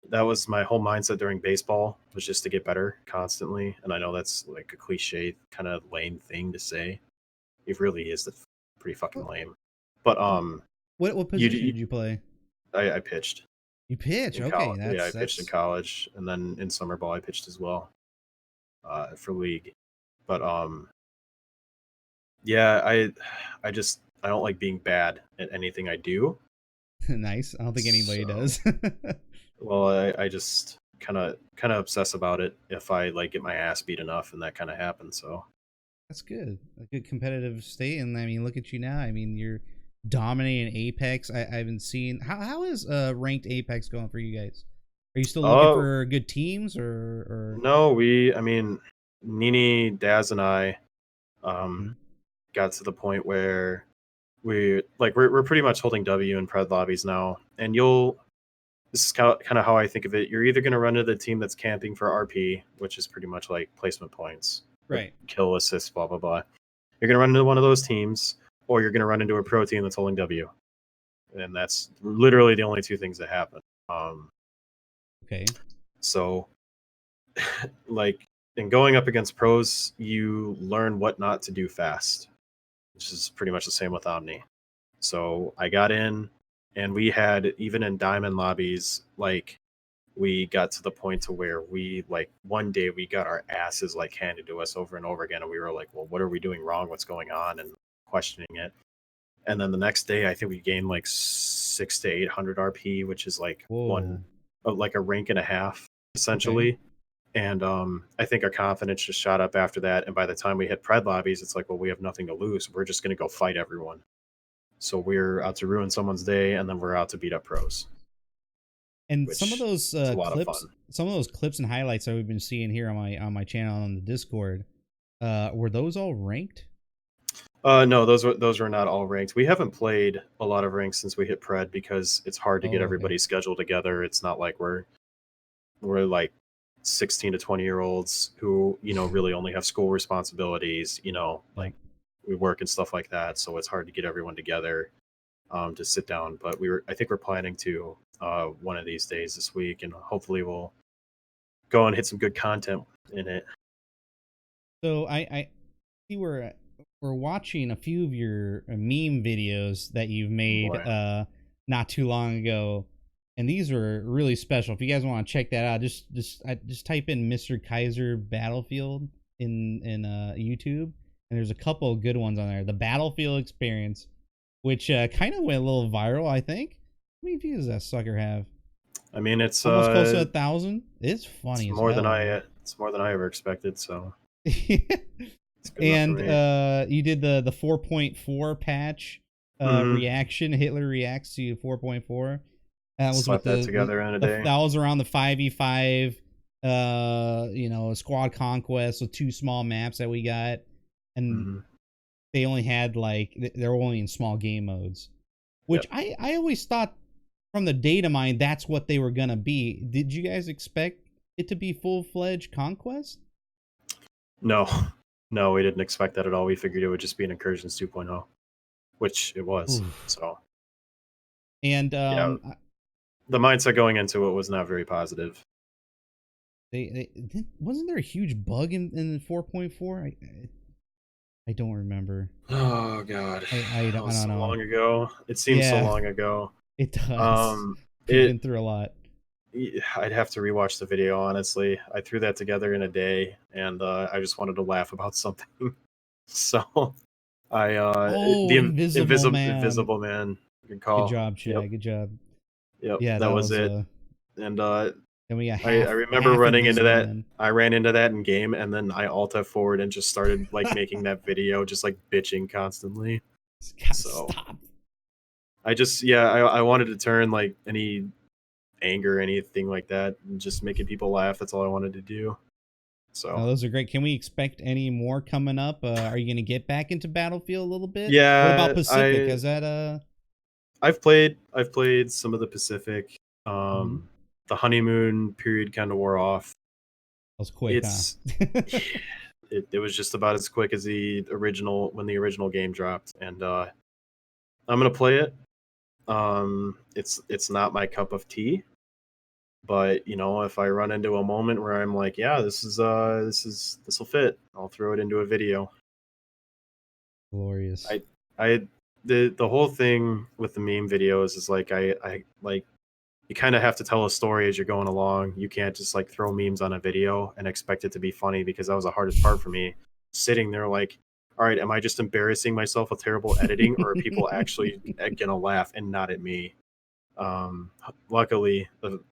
that was my whole mindset during baseball was just to get better constantly. And I know that's like a cliche, kind of lame thing to say. It really is pretty fucking what lame. But what you, position you did you play? I pitched You pitch. in Okay, college. Yeah, I pitched in that's college, and then in summer ball I pitched as well for league. But yeah, I don't like being bad at anything I do. nice. I don't think anybody So does. well, I just kind of obsess about it if I like get my ass beat enough, and that kind of happens. So That's good. A good competitive state, and I mean, look at you now. I mean, you're dominating Apex. I haven't seen how is ranked Apex going for you guys? Are you still looking oh for good teams or? no, I mean, Nini, Daz, and I um Mhm. got to the point where we're pretty much holding W in pred lobbies now, and this is kind of how I think of it. You're either going to run into the team that's camping for RP, which is pretty much like placement points, like Right. kill, assist, blah blah blah. You're going to run into one of those teams, or you're going to run into a pro team that's holding W, and that's literally the only two things that happen. Um, Okay. so, like, in going up against pros, you learn what not to do fast, which is pretty much the same with Omni. So I got in, and we had, even in diamond lobbies, like we got to the point to where we, like, one day we got our asses like handed to us over and over again, and we were like, well, what are we doing wrong, what's going on, and questioning it. And then the next day I think we gained like 6 to 800 RP, which is like Whoa. like a rank and a half Okay. essentially. And I think our confidence just shot up after that, and by the time we hit pred lobbies, it's like, well, we have nothing to lose, we're just going to go fight everyone. So we're out to ruin someone's day, and then we're out to beat up pros, And some of which those is a lot of clips, fun. and highlights that we've been seeing here on my channel on the Discord, were those all ranked? No, those were not all ranked. We haven't played a lot of ranks since we hit pred because it's hard to get Oh, okay. everybody's schedule together. It's not like we're like 16 to 20-year-olds who, really only have school responsibilities, Yeah. like we work and stuff like that. So it's hard to get everyone together to sit down. But I think we're planning to one of these days this week, and hopefully we'll go and hit some good content in it. So I see we're watching a few of your meme videos that you've Oh made boy. not too long ago, and these are really special. If you guys want to check that out, just type in Mr. Kaiser Battlefield in YouTube, and there's a couple of good ones on there. The Battlefield Experience, which kind of went a little viral, I think. How many views does that sucker have? I mean, it's Almost close to 1,000. It's funny as hell, man. it's more than I ever expected. So it's good enough for And me. you did the 4.4 patch Mm-hmm. reaction. Hitler reacts to 4.4. That was with Slap that together in a day. that was around the 5v5 squad conquest with two small maps that we got, and Mm-hmm. they only had like they're only in small game modes, which Yep. I always thought from the data mine that's what they were gonna be. Did you guys expect it to be full-fledged Conquest? No, no, we didn't expect that at all. We figured it would just be an Incursions 2.0, which it was. Oof. So, and yeah, the mindset going into it was not very positive. They wasn't there a huge bug in 4.4? I don't remember. Oh God, I don't so know. long ago. It seems so long ago. It does. We've been through a lot. I'd have to rewatch the video, honestly. I threw that together in a day, and I just wanted to laugh about something. So I the Invisible Man. Good call. Good job, Chad. Yep. Good job. Yep. Yeah, that was it. And then we got I remember running into that. I ran into that in game, and then I alt F4'd and just started like making that video, just like bitching constantly. So stop. I wanted to turn like any anger or anything like that and just making people laugh. That's all I wanted to do. So those are great. Can we expect any more coming up? Are you going to get back into Battlefield a little bit? Yeah. What about Pacific? Is that I've played some of the Pacific. The honeymoon period kind of wore off. That was quick. It was just about as quick as the original game dropped, and I'm gonna play it. It's not my cup of tea, but if I run into a moment where I'm like, yeah, this will fit, I'll throw it into a video. Glorious. The whole thing with the meme videos is like I like, you kind of have to tell a story as you're going along. You can't just like throw memes on a video and expect it to be funny, because that was the hardest part for me, sitting there like, all right, am I just embarrassing myself with terrible editing, or are people actually gonna laugh and not at me? Luckily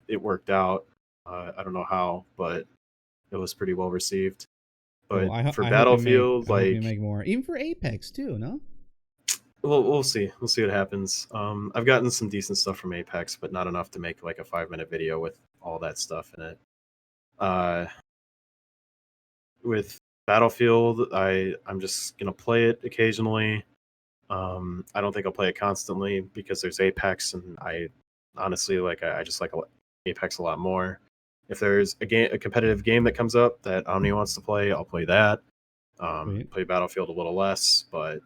it worked out. I don't know how, but it was pretty well received. But for Battlefield, I hope you make more, even for Apex too. No, we'll see what happens. I've gotten some decent stuff from Apex, but not enough to make like a 5-minute video with all that stuff in it. With Battlefield, I'm just gonna play it occasionally. I don't think I'll play it constantly because there's Apex, and I honestly I just like Apex a lot more. If there's a competitive game that comes up that Omni wants to play, I'll play that. Play Battlefield a little less, but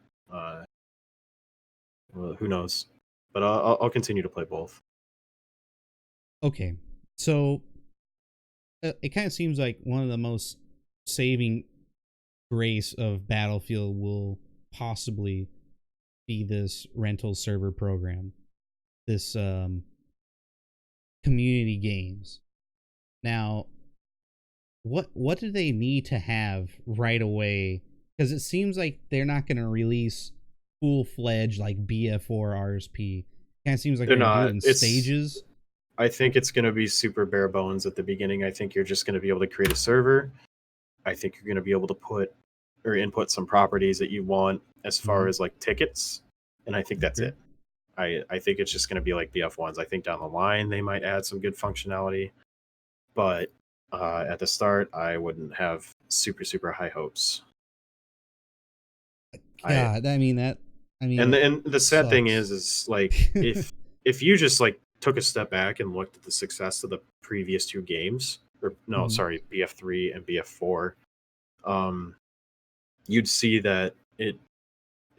well, who knows? But I'll continue to play both. Okay, so it kind of seems like one of the most saving grace of Battlefield will possibly be this rental server program, this community games. Now, what do they need to have right away? Because it seems like they're not going to release full-fledged like BF4 RSP. Kind of seems like they're going to do it in stages. I think it's going to be super bare bones at the beginning. I think you're just going to be able to create a server. I think you're going to be able to put or input some properties that you want as far as like tickets, and I think that's it. I think it's just going to be like BF1s. I think down the line they might add some good functionality, but at the start I wouldn't have super high hopes. God, and the sad thing is like if you just like took a step back and looked at the success of the previous two games, or no, sorry, BF3 and BF4, you'd see that it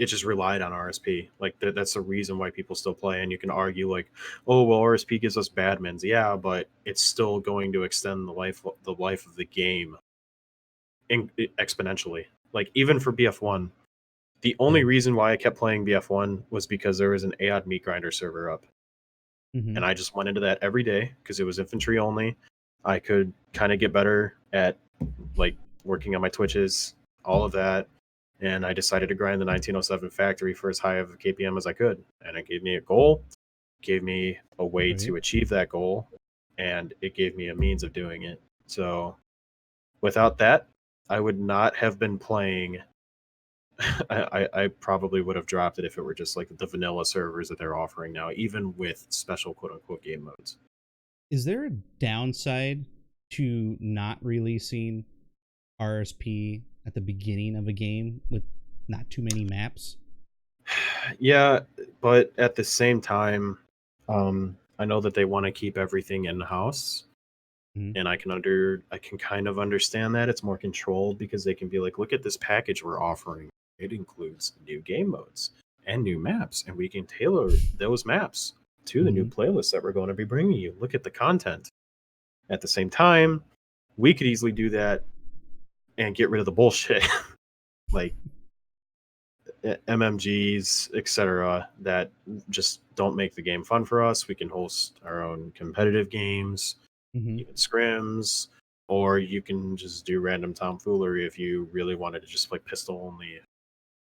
just relied on RSP. Like that's the reason why people still play. And you can argue like, oh well, RSP gives us badmins, yeah, but it's still going to extend the life of the game exponentially. Like even for BF1, the only reason why I kept playing BF1 was because there was an AOD meat grinder server up. And I just went into that every day because it was infantry only. I could kind of get better at like working on my twitches, all of that. And I decided to grind the 1907 factory for as high of a KPM as I could. And it gave me a goal, gave me a way to achieve that goal, and it gave me a means of doing it. So without that, I would not have been playing. I probably would have dropped it if it were just like the vanilla servers that they're offering now, even with special quote unquote game modes. Is there a downside to not releasing RSP at the beginning of a game with not too many maps? Yeah, but at the same time, I know that they want to keep everything in-house. And I can kind of understand that it's more controlled because they can be like, look at this package we're offering. It includes new game modes and new maps, and we can tailor those maps to the new playlists that we're going to be bringing you. Look at the content. At the same time, we could easily do that and get rid of the bullshit, like MMGs, etc., that just don't make the game fun for us. We can host our own competitive games, even scrims, or you can just do random tomfoolery if you really wanted to just play pistol only.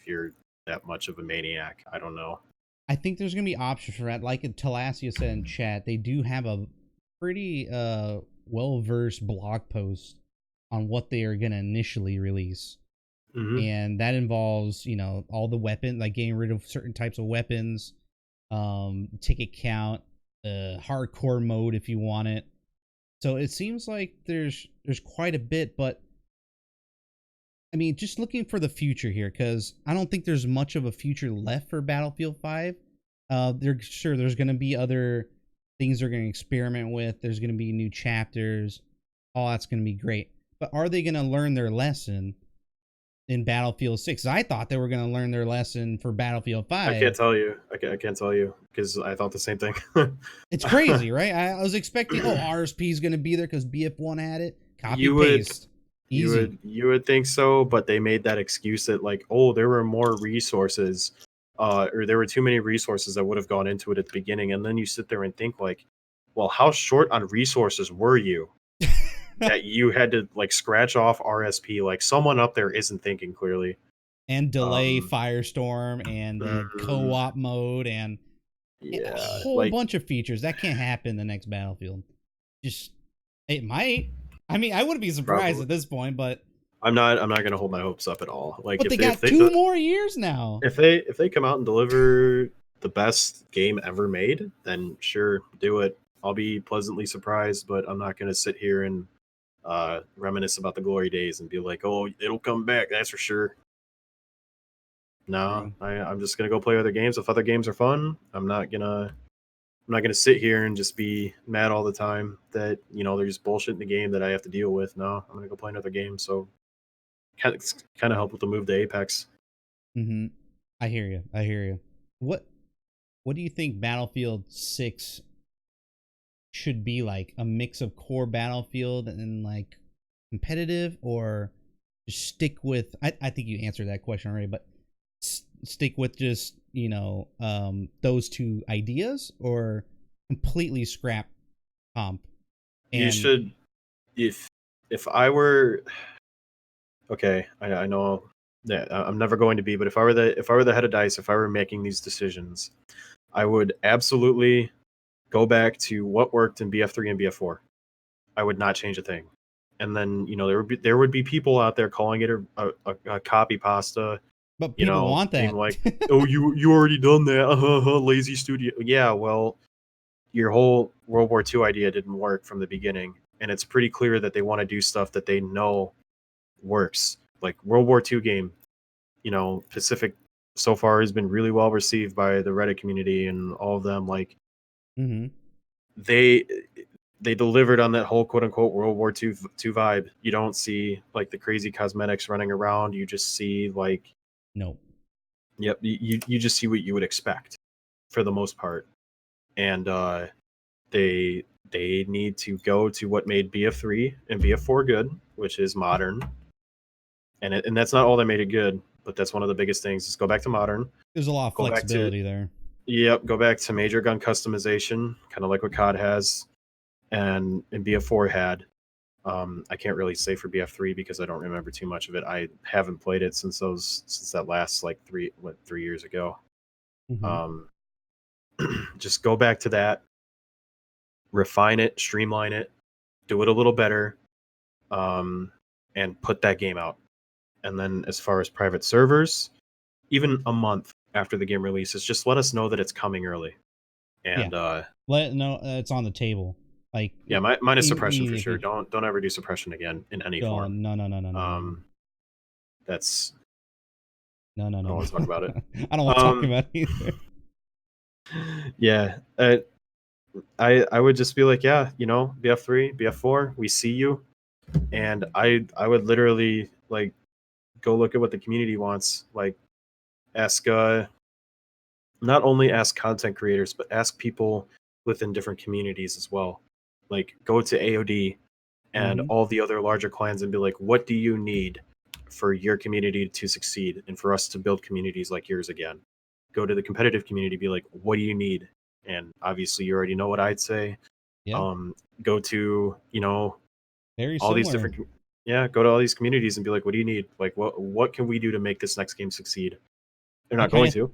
If you're that much of a maniac, I don't know. I think there's gonna be options for that. Like Talasia said in chat, they do have a pretty well-versed blog post on what they are gonna initially release. And that involves, all the weapon, like getting rid of certain types of weapons, ticket count, hardcore mode if you want it. So it seems like there's quite a bit, but I mean, just looking for the future here, because I don't think there's much of a future left for Battlefield 5. There's going to be other things they're going to experiment with. There's going to be new chapters. All that's going to be great. But are they going to learn their lesson in Battlefield 6? I thought they were going to learn their lesson for Battlefield 5. I can't tell you. I can't tell you because I thought the same thing. It's crazy, right? I was expecting, RSP is going to be there because BF1 had it. Copy paste. Easy. You would think so, but they made that excuse that like, oh, there were more resources, or there were too many resources that would have gone into it at the beginning. And then you sit there and think like, well, how short on resources were you that you had to like scratch off RSP? Like someone up there isn't thinking clearly. And delay Firestorm and co-op mode and a whole bunch of features that can't happen in the next Battlefield. Just it might. I mean, I wouldn't be surprised at this point, but I'm not going to hold my hopes up at all. Like, but they got 2 more years now. If they come out and deliver the best game ever made, then sure, do it. I'll be pleasantly surprised, but I'm not going to sit here and reminisce about the glory days and be like, oh, it'll come back. That's for sure. No, I'm just gonna go play other games. If other games are fun, I'm not gonna sit here and just be mad all the time that there's bullshit in the game that I have to deal with. No, I'm gonna go play another game. So kind of help with the move to Apex. I hear you. What do you think Battlefield 6 should be like? A mix of core Battlefield and like competitive, or just stick with? I think you answered that question already, but stick with just those two ideas, or completely scrap comp? You should, if I were okay, I know that I'm never going to be, but if I were the head of DICE, if I were making these decisions, I would absolutely go back to what worked in BF3 and BF4. I would not change a thing. And then there would be people out there calling it a copy pasta. But people want that. Like, oh, you already done that, lazy studio. Yeah, well, your whole World War II idea didn't work from the beginning, and it's pretty clear that they want to do stuff that they know works. Like World War II game, Pacific so far has been really well received by the Reddit community and all of them. Like, they delivered on that whole quote unquote World War II vibe. You don't see like the crazy cosmetics running around. You just see like. Nope. Yep, you just see what you would expect for the most part. And they need to go to what made BF3 and BF4 good, which is modern. And that's not all that made it good, but that's one of the biggest things, is go back to modern. There's a lot of flexibility there. Yep, go back to major gun customization, kind of like what COD has and BF4 had. I can't really say for BF3 because I don't remember too much of it. I haven't played it since that last like 3 years ago. Just go back to that, refine it, streamline it, do it a little better, and put that game out. And then as far as private servers, even a month after the game releases, just let us know that it's coming early. And let it know it's on the table. Like, yeah, minus suppression for sure. Don't ever do suppression again in any form. No. That's no. I don't want to talk about it. I don't want to talk about it either. Yeah, I would just be like, yeah, BF3, BF4, we see you, and I would literally like go look at what the community wants, like ask not only ask content creators, but ask people within different communities as well. Like go to AOD and Mm-hmm. all the other larger clans and be like, what do you need for your community to succeed and for us to build communities like yours again? Go to the competitive community, be like, what do you need? And obviously you already know what I'd say. Yeah. Go to, Very all these similar. different go to all these communities and be like, what do you need? Like what can we do to make this next game succeed? They're I not kind going of to.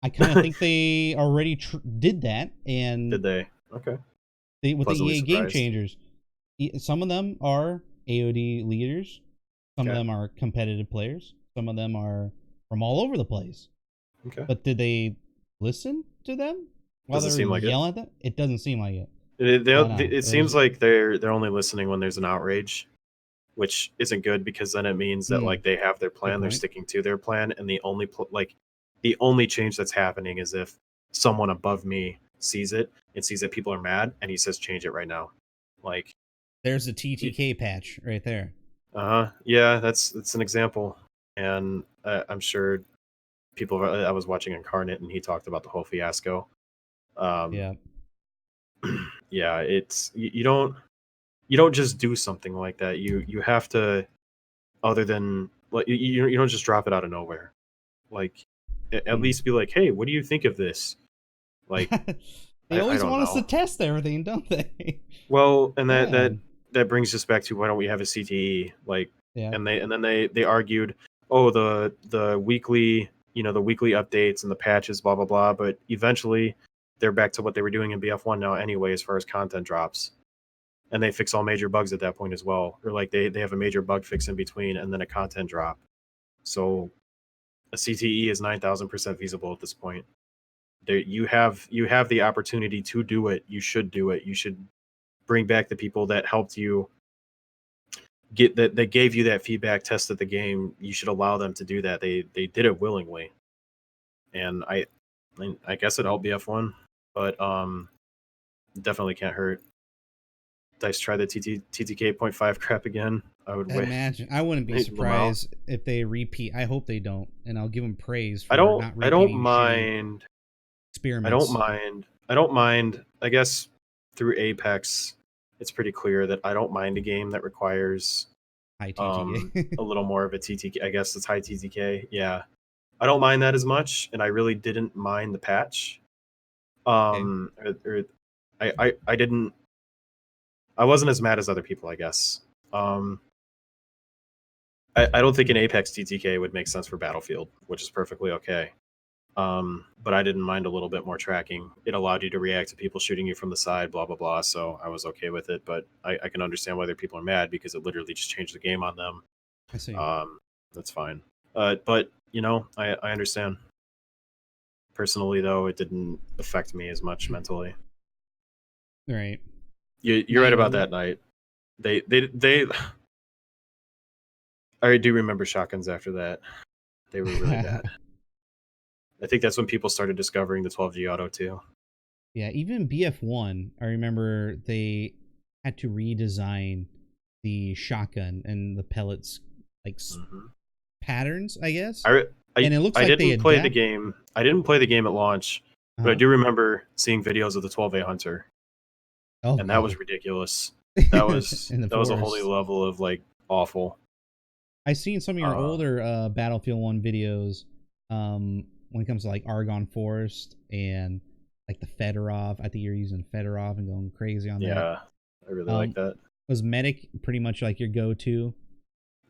I kind of think they already did that, and Did they? Okay. with the Pleasantly EA Game surprised. Changers, some of them are AOD leaders, some of Okay. them are competitive players, some of them are from all over the place. Okay. But did they listen to them while they Doesn't were seem like it. yelling at them? It doesn't seem like it. It seems like they're only listening when there's an outrage, which isn't good because then it means that like they have their Good plan, they're point. sticking to their plan, and the only change that's happening is if someone above me sees it and sees that people are mad, and he says change it right now. Like there's a TTK patch right there. Yeah, that's an example, and I'm sure people. I was watching Incarnate, and he talked about the whole fiasco. Yeah. Yeah, it's you don't just do something like that. You have to, other than like you don't just drop it out of nowhere. Like at least be like, hey, what do you think of this? Like They I always don't want us to know. test everything, don't they? Well, and Man. that brings us back to why don't we have a CTE? Like, Yeah. and then they argued, oh, the weekly, the weekly updates and the patches, blah blah blah. But eventually, they're back to what they were doing in BF1 now anyway, as far as content drops, and they fix all major bugs at that point as well, or like they have a major bug fix in between and then a content drop. So a CTE is 9,000% feasible at this point. There, you have the opportunity to do it. You should do it. You should bring back the people that helped you get that gave you that feedback, tested the game. You should allow them to do that. They did it willingly, and I guess it helped BF1, but definitely can't hurt. Dice try the TTK 0.5 crap again. I would Imagine. I wouldn't be them out. surprised if they repeat. I hope they don't, and I'll give them praise I for don't not I don't repeating shitty mind. experiments. I don't mind. I guess through Apex, it's pretty clear that I don't mind a game that requires High TTK. a little more of a TTK. I guess it's high TTK. Yeah, I don't mind that as much, and I really didn't mind the patch. Okay. I didn't. I wasn't as mad as other people, I guess. I don't think an Apex TTK would make sense for Battlefield, which is perfectly okay. But I didn't mind a little bit more tracking. It allowed you to react to people shooting you from the side, blah blah blah. So I was okay with it. But I can understand why other people are mad because it literally just changed the game on them. I see. That's fine. But I understand. Personally, though, it didn't affect me as much mentally. Right. You're right about that night. They. I do remember shotguns after that. They were really bad. I think that's when people started discovering the 12G auto too. Yeah, even BF1, I remember they had to redesign the shotgun and the pellets like patterns, I guess. And it looks like they didn't play the game. I didn't play the game at launch, but I do remember seeing videos of the 12A Hunter. Oh, and that was ridiculous. That was a whole new level of like awful. I've seen some of your older Battlefield 1 videos when it comes to like Argonne Forest and like the Fedorov. I think you're using Fedorov and going crazy on that. Yeah, I really like that. Was Medic pretty much like your go-to?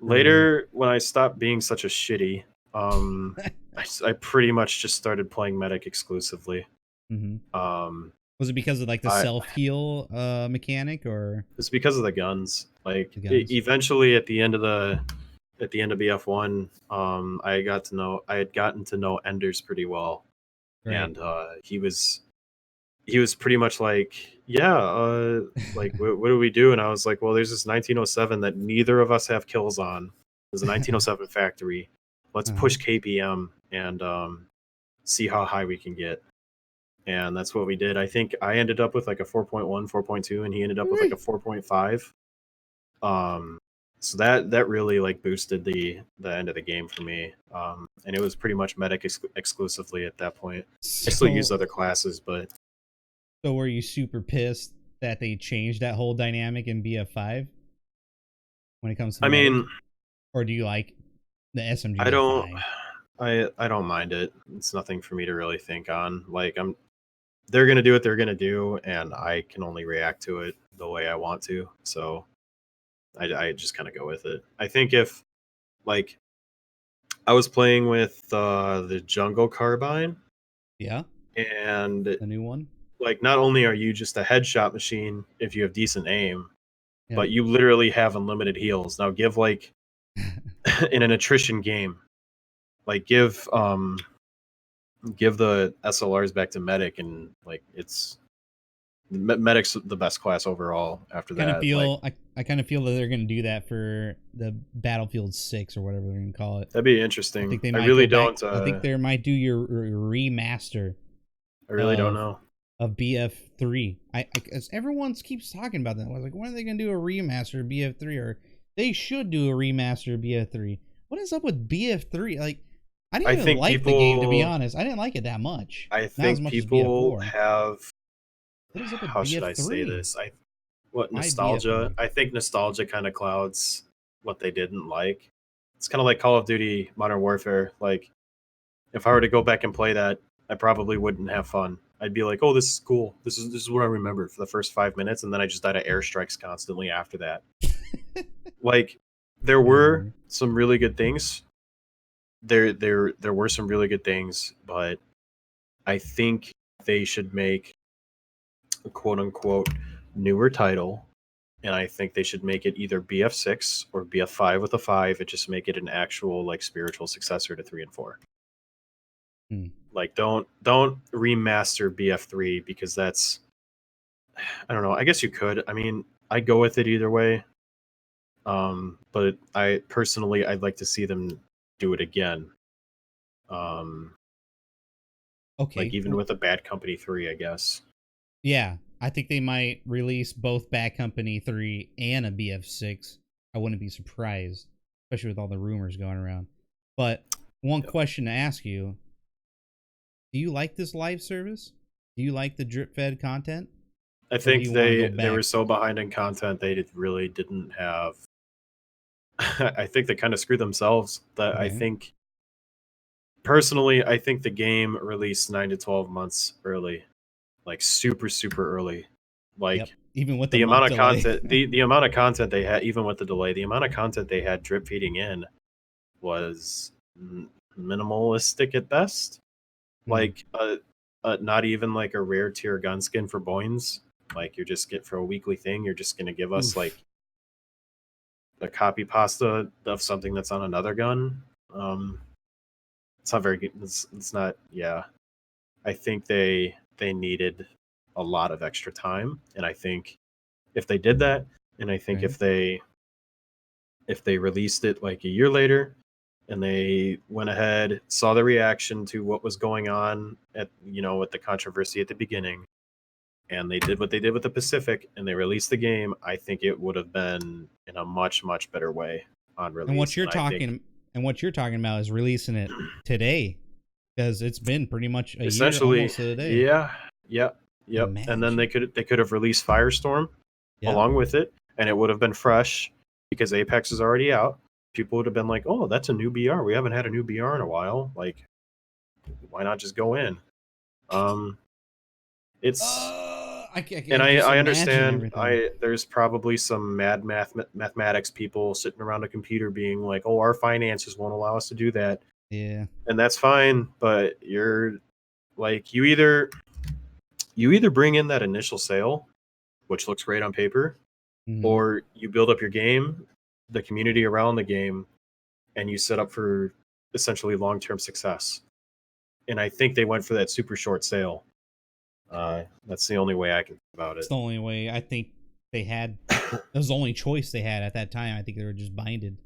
Later, when I stopped being such a shitty, I pretty much just started playing Medic exclusively. Was it because of like the self-heal mechanic, or it's because of the guns? Like eventually at the end of BF1, I had gotten to know Enders pretty well. Right. And he was pretty much like, yeah, like what do we do? And I was like, well, there's this 1907 that neither of us have kills on. There's a 1907 factory. Let's push KPM and see how high we can get. and that's what we did. I think I ended up with like a 4.1, 4.2, and he ended up with like a 4.5. So that really like boosted the end of the game for me. And it was pretty much medic exclusively at that point. I still used other classes, but. So were you super pissed that they changed that whole dynamic in BF5 when it comes to medic? Mean, or do you like the SMG? I don't. I don't mind it. It's nothing for me to really think on. Like they're gonna do what they're gonna do, and I can only react to it the way I want to. So I just kind of go with it. I think if like I was playing with the jungle carbine, yeah, and the new one. Like not only are you just a headshot machine if you have decent aim, Yep. but you literally have unlimited heals. Now give like in an attrition game, like give the SLRs back to medic, and like it's medic's the best class overall after that. I kind of feel that they're going to do that for the Battlefield 6 or whatever they're going to call it. That'd be interesting. I think they might really don't. I think they might do your remaster. I really don't know. Of BF3. As everyone keeps talking about that. I was like, when are they going to do a remaster of BF3? Or they should do a remaster of BF3. What is up with BF3? Like, I didn't even like the game, to be honest. I didn't like it that much. I think people have. How should I say this? Nostalgia? I think nostalgia kind of clouds what they didn't like. It's kind of like Call of Duty Modern Warfare. Like, if I were to go back and play that, I probably wouldn't have fun. I'd be like, "Oh, this is cool. This is what I remember for the first 5 minutes," and then I just died of airstrikes constantly after that. Like, there were some really good things. There were some really good things, but I think they should make a quote unquote newer title, and I think they should make it either BF6 or BF5 with a 5, and just make it an actual like spiritual successor to 3 and 4. Like don't remaster BF3 because that's, I don't know. I guess you could. I mean, I go with it either way. But I'd like to see them do it again. Okay. Like even with a Bad Company 3, I guess. Yeah, I think they might release both Bad Company 3 and a BF6. I wouldn't be surprised, especially with all the rumors going around. But one question to ask you. Do you like this live service? Do you like the drip fed content? I think they were so behind in content they really didn't have. I think they kind of screwed themselves. That I think personally, I think the game released 9 to 12 months early, like super early. Like even with the amount of content, the amount of content they had, even with the delay, the amount of content they had drip feeding in was minimalistic at best. Like not even like a rare tier gun skin for Boynes. Like you're just for a weekly thing. You're just gonna give us like a copy pasta of something that's on another gun. It's not very good. It's not. Yeah, I think they needed a lot of extra time, and I think if they did that, and I think if they released it like a year later, and they went ahead, saw the reaction to what was going on at with the controversy at the beginning, and they did what they did with the Pacific, and they released the game, I think it would have been in a much better way on release. And what you're talking about is releasing it today, because it's been pretty much a year almost to the day. Yep. And then they could have released Firestorm along with it, and it would have been fresh because Apex is already out. People would have been like, "Oh, that's a new BR. We haven't had a new BR in a while. Like, why not just go in?" It's I understand. There's probably some mad mathematics people sitting around a computer being like, "Oh, our finances won't allow us to do that." Yeah, and that's fine. But you're like, you either bring in that initial sale, which looks great on paper, or you build up your game, the community around the game, and you set up for essentially long-term success. And I think they went for that super short sale. That's the only way I can think about it. It's the only way I think they had. It was the only choice they had at that time. I think they were just binded.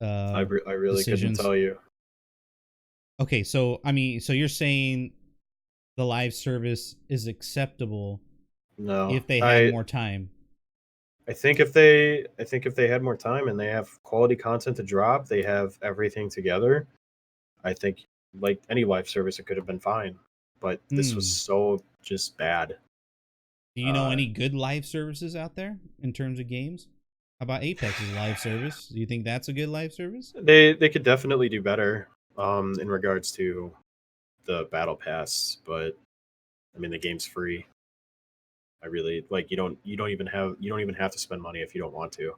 I really couldn't tell you. Okay, so I mean, so you're saying the live service is acceptable No, if they had more time. I think if they had more time and they have quality content to drop, they have everything together. I think like any live service, it could have been fine, but this was so just bad. Do you know any good live services out there in terms of games? How about Apex's live service? Do you think that's a good live service? They could definitely do better in regards to the battle pass, but I mean the game's free. I really like you don't even have to spend money if you don't want to.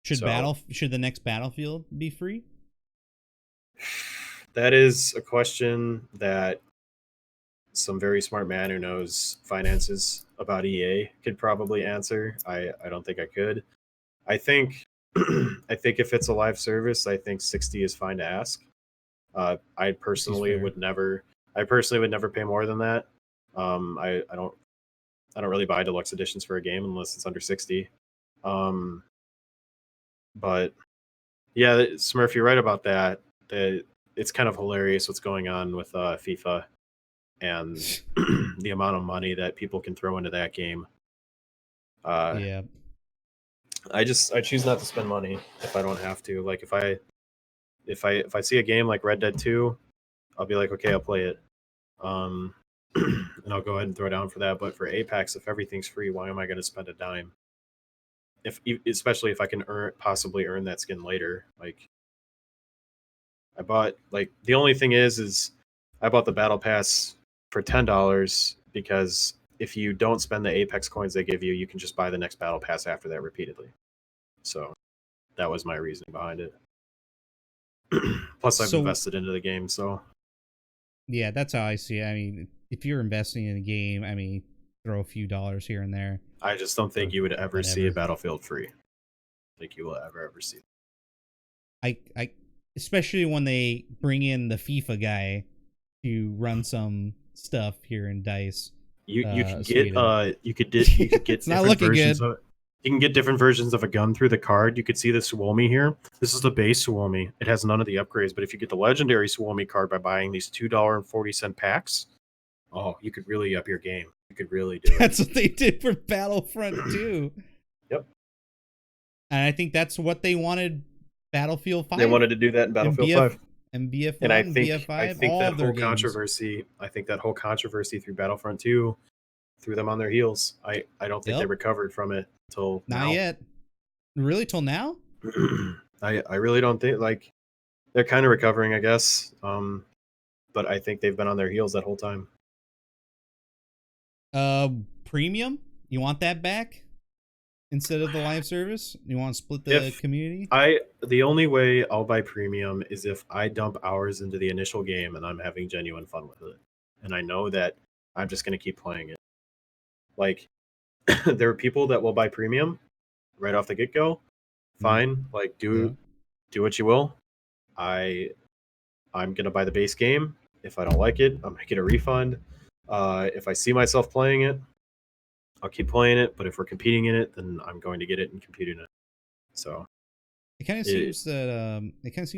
Should the next Battlefield be free? That is a question that some very smart man who knows finances about EA could probably answer. I don't think I could. I think I think if it's a live service, I think 60 is fine to ask. I personally would never pay more than that. I don't really buy deluxe editions for a game unless it's under 60. But yeah, Smurf, you're right about that. It's kind of hilarious what's going on with FIFA and the amount of money that people can throw into that game. Yeah. I choose not to spend money if I don't have to. Like if I see a game like Red Dead 2, I'll be like, okay, I'll play it. And I'll go ahead and throw down for that. But for Apex, if everything's free, why am I going to spend a dime? Especially if I can possibly earn that skin later. Like I bought the only thing is I bought the battle pass for $10 because if you don't spend the Apex coins they give you, you can just buy the next battle pass after that repeatedly. So that was my reasoning behind it. Plus, I've invested into the game, so yeah, that's how I see it. I mean, if you're investing in a game, I mean, throw a few dollars here and there. I just don't think you would ever see a Battlefield free. I think you will ever see it. I especially when they bring in the FIFA guy to run some stuff here in DICE. You could get it's not looking good. You can get different versions of a gun through the card. You could see the Suomi here. This is the base Suomi. It has none of the upgrades, but if you get the legendary Suomi card by buying these $2.40 packs, oh, you could really up your game. You could really do it. That's what they did for Battlefront 2. Yep. And I think that's what they wanted Battlefield 5. They wanted to do that in Battlefield 5. And BF1, and I think, BF5, I think all that of their whole games. controversy, I think that whole controversy through Battlefront 2 threw them on their heels. I don't think they recovered from it till not now. yet. Really, till now? I really don't think they're kind of recovering, I guess. But I think they've been on their heels that whole time. Premium? You want that back instead of the live service? You want to split the community? The only way I'll buy premium is if I dump hours into the initial game and I'm having genuine fun with it, and I know that I'm just going to keep playing it. Like, there are people that will buy premium right off the get-go. Fine, like do what you will. I'm gonna buy the base game. If I don't like it, I'm gonna get a refund. If I see myself playing it, I'll keep playing it. But if we're competing in it, then I'm going to get it and compete in it. So it kind of seems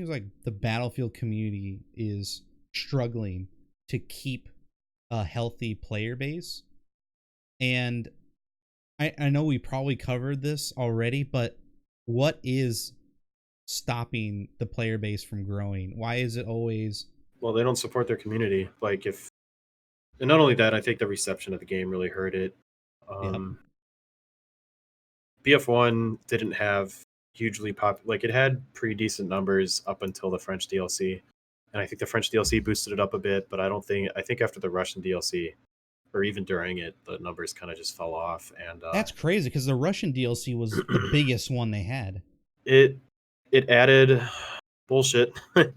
like the Battlefield community is struggling to keep a healthy player base. And I know we probably covered this already, but what is stopping the player base from growing? Why is it always... Well, they don't support their community. And not only that, I think the reception of the game really hurt it. BF1 didn't have hugely it had pretty decent numbers up until the French DLC. And I think the French DLC boosted it up a bit, but I think after the Russian DLC, or even during it, the numbers kind of just fell off. And that's crazy because the Russian DLC was the biggest one they had. It added bullshit. I'm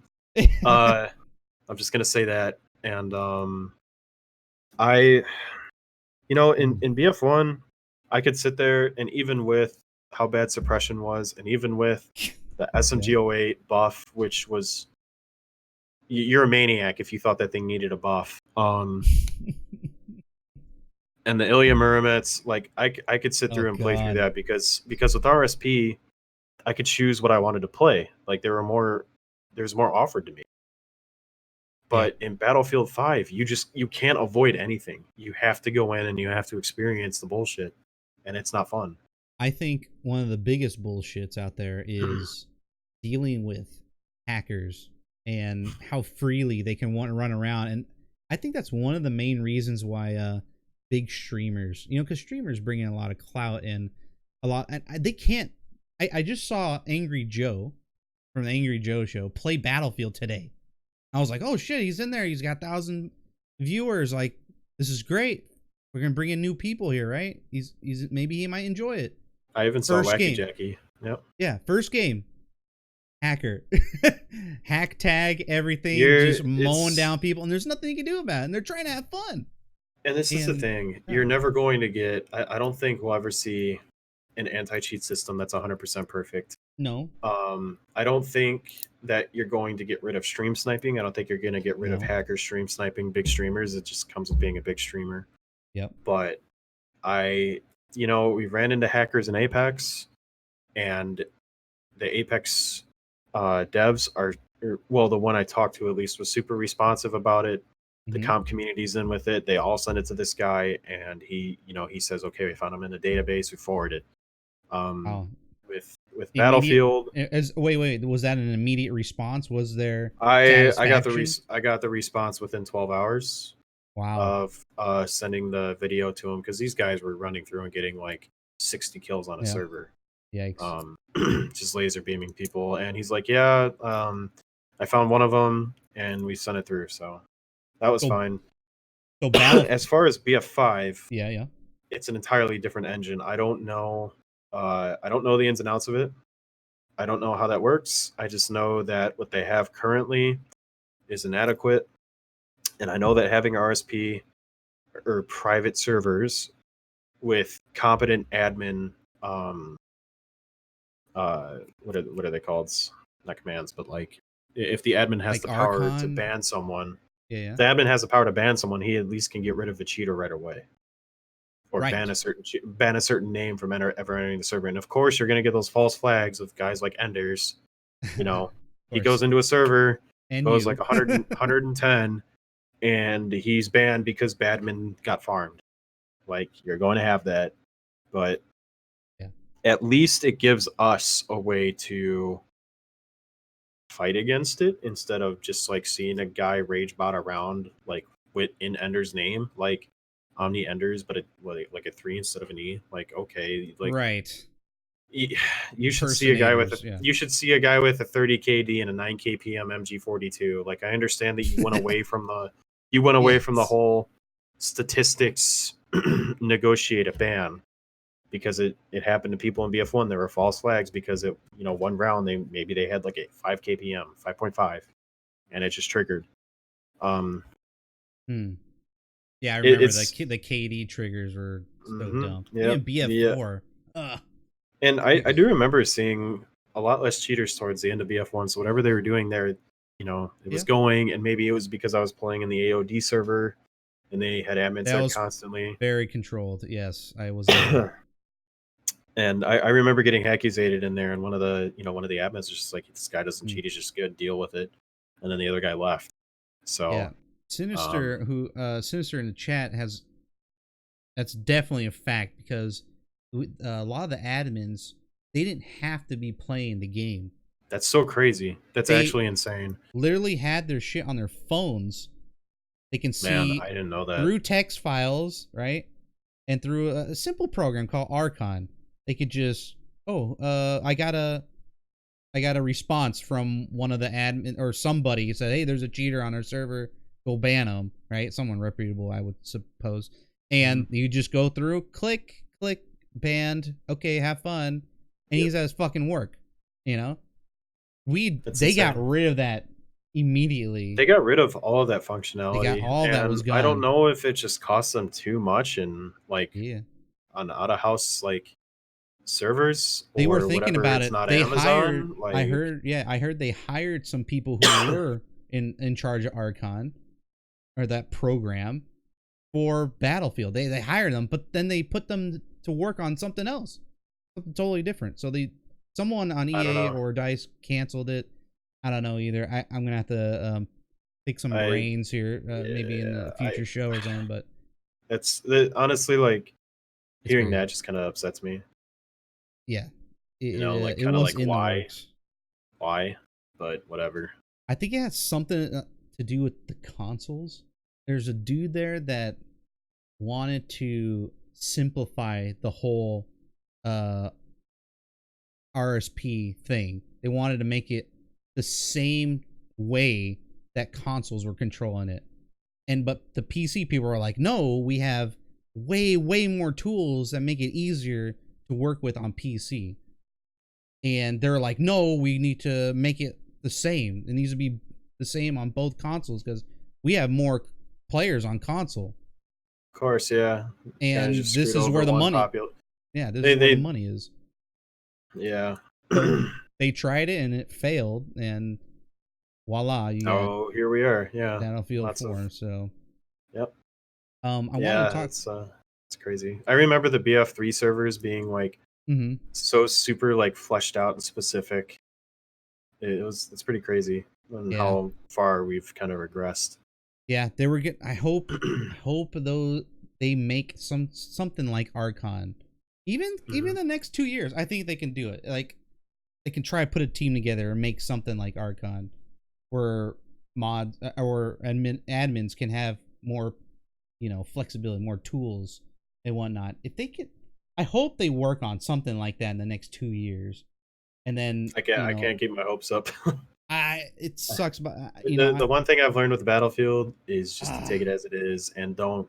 just gonna say that. And in BF1, I could sit there, and even with how bad suppression was, and even with the SMG08 buff, which was, you're a maniac if you thought that thing needed a buff. And the Ilya Muromets, I could sit through and play through that because with RSP, I could choose what I wanted to play. Like there's more offered to me. But in Battlefield 5, you can't avoid anything. You have to go in and you have to experience the bullshit, and it's not fun. I think one of the biggest bullshits out there is dealing with hackers and how freely they can want to run around. And I think that's one of the main reasons why big streamers, because streamers bring in a lot of clout and a lot, and they can't. I just saw Angry Joe from the Angry Joe show play Battlefield today. I was like, oh shit, he's in there. He's got 1,000 viewers. Like, this is great. We're gonna bring in new people here, right? He's maybe he might enjoy it. I even saw Wacky Jackie. Yep. Yeah, first game. Hacker. Hack tag everything, just mowing down people, and there's nothing you can do about it. And they're trying to have fun. And this is the thing. You're never going to get, I don't think we'll ever see an anti-cheat system that's 100% perfect. No. I don't think that you're going to get rid of stream sniping. I don't think you're going to get rid of hackers stream sniping big streamers. It just comes with being a big streamer. Yep. But we ran into hackers in Apex, and the Apex devs the one I talked to at least was super responsive about it. The comp community's in with it. They all send it to this guy, and he says, okay, we found him in the database. We forward it. With Battlefield, wait, was that an immediate response? Was there? I got the response within 12 hours. Wow. Of sending the video to him, because these guys were running through and getting like 60 kills on a server. Yikes. Just laser beaming people, and he's like, I found one of them, and we sent it through, so that was fine. So as far as BF5, yeah, it's an entirely different engine. I don't know the ins and outs of it. I don't know how that works. I just know that what they have currently is inadequate. And I know that having RSP or private servers with competent admin, what are they called? Not commands, but like if the admin has the power to ban someone, the admin has the power to ban someone, he at least can get rid of a cheater right away, or ban a certain name from ever entering the server. And of course, you're going to get those false flags with guys like Enders. He goes into a server, goes like 110. And he's banned because Badman got farmed. Like, you're going to have that, but at least it gives us a way to fight against it instead of just like seeing a guy rage bot around like in Ender's name, like Omni Enders, but like a 3 instead of an E. Like, okay, like right. You should see a guy with a 30 KD and a 9 KPM MG42. Like, I understand that you went away from the whole statistics negotiate a ban, because it happened to people in BF1. There were false flags because one round they had like a 5 KPM, 5.5, and it just triggered. Yeah, I remember the KD triggers were so dumb. Even BF4. And I do remember seeing a lot less cheaters towards the end of BF1. So whatever they were doing there, it was going, and maybe it was because I was playing in the AOD server and they had admin set constantly. Very controlled. Yes, I was. And I remember getting hackusated in there, and one of the admins was just like, this guy doesn't cheat, he's just good, deal with it. And then the other guy left. So yeah, Sinister Sinister in the chat that's definitely a fact, because a lot of the admins, they didn't have to be playing the game. That's so crazy. That's actually insane. Literally had their shit on their phones. They can see I didn't know that. Through text files, right? And through a simple program called Archon. They could just, I got a response from one of the admin or somebody said, hey, there's a cheater on our server. Go ban them, right? Someone reputable, I would suppose. And you just go through, click, banned. Okay, have fun. And he's at his fucking work, They got rid of that immediately. They got rid of all of that functionality. They got all that was gone. I don't know if it just cost them too much and on out of house servers. They were thinking about it. They Amazon, hired. I heard they hired some people who were in charge of Archon or that program for Battlefield. They hired them, but then they put them to work on something else, something totally different. So someone on EA or DICE canceled it. I don't know either. I'm gonna have to Take some brains here, maybe in a future show or something. But it's honestly like hearing that just kind of upsets me. Yeah, like it kind of was like in the works. Why? But whatever. I think it has something to do with the consoles. There's a dude there that wanted to simplify the whole RSP thing. They wanted to make it the same way that consoles were controlling it. But the PC people were like, no, we have way more tools that make it easier to work with on PC. And they're like, no, we need to make it the same. It needs to be the same on both consoles because we have more players on console. Of course, yeah. And this is where the money. Yeah, this is where the money is. Yeah. So they tried it and it failed, and voila, you got. Here we are. Yeah. Battlefield 4. So. Yep. I want to talk. It's crazy. I remember the BF3 servers being like so super like fleshed out and specific. It's pretty crazy how far we've kind of regressed. Yeah, they were I hope though they make something like Archon. Even the next 2 years, I think they can do it. Like they can try to put a team together and make something like Archon, where mods or admins can have more, flexibility, more tools and whatnot. If they can, I hope they work on something like that in the next 2 years. And then I can't keep my hopes up. It sucks, but the one thing I've learned with Battlefield is just to take it as it is and don't.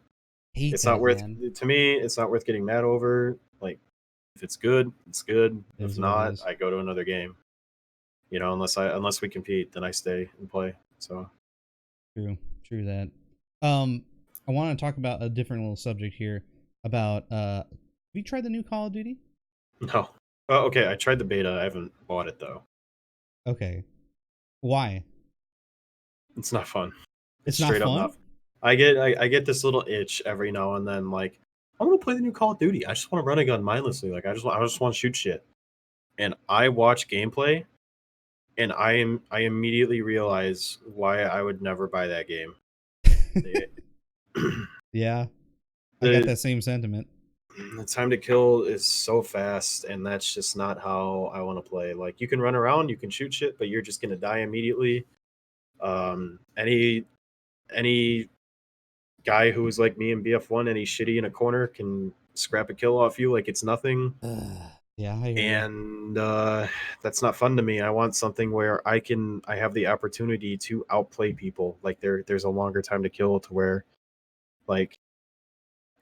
It's not worth to me. It's not worth getting mad over. Like, if it's good, it's good. If not, I go to another game. Unless we compete, then I stay and play. So true that. I want to talk about a different little subject here about have you tried the new Call of Duty? No. Oh, okay. I tried the beta. I haven't bought it though. Okay. Why? It's not fun. It's straight not fun? Up not. I get this little itch every now and then. Like, I want to play the new Call of Duty. I just want to run a gun mindlessly. Like, I just want to shoot shit. And I watch gameplay, and I immediately realize why I would never buy that game. Yeah, I got that same sentiment. The time to kill is so fast, and that's just not how I want to play. Like, you can run around, you can shoot shit, but you're just gonna die immediately. Any guy who is like me in BF1 and he's shitty in a corner can scrap a kill off you like it's nothing. Yeah, I hear and that's not fun to me. I want something where I have the opportunity to outplay people. Like there's a longer time to kill to where like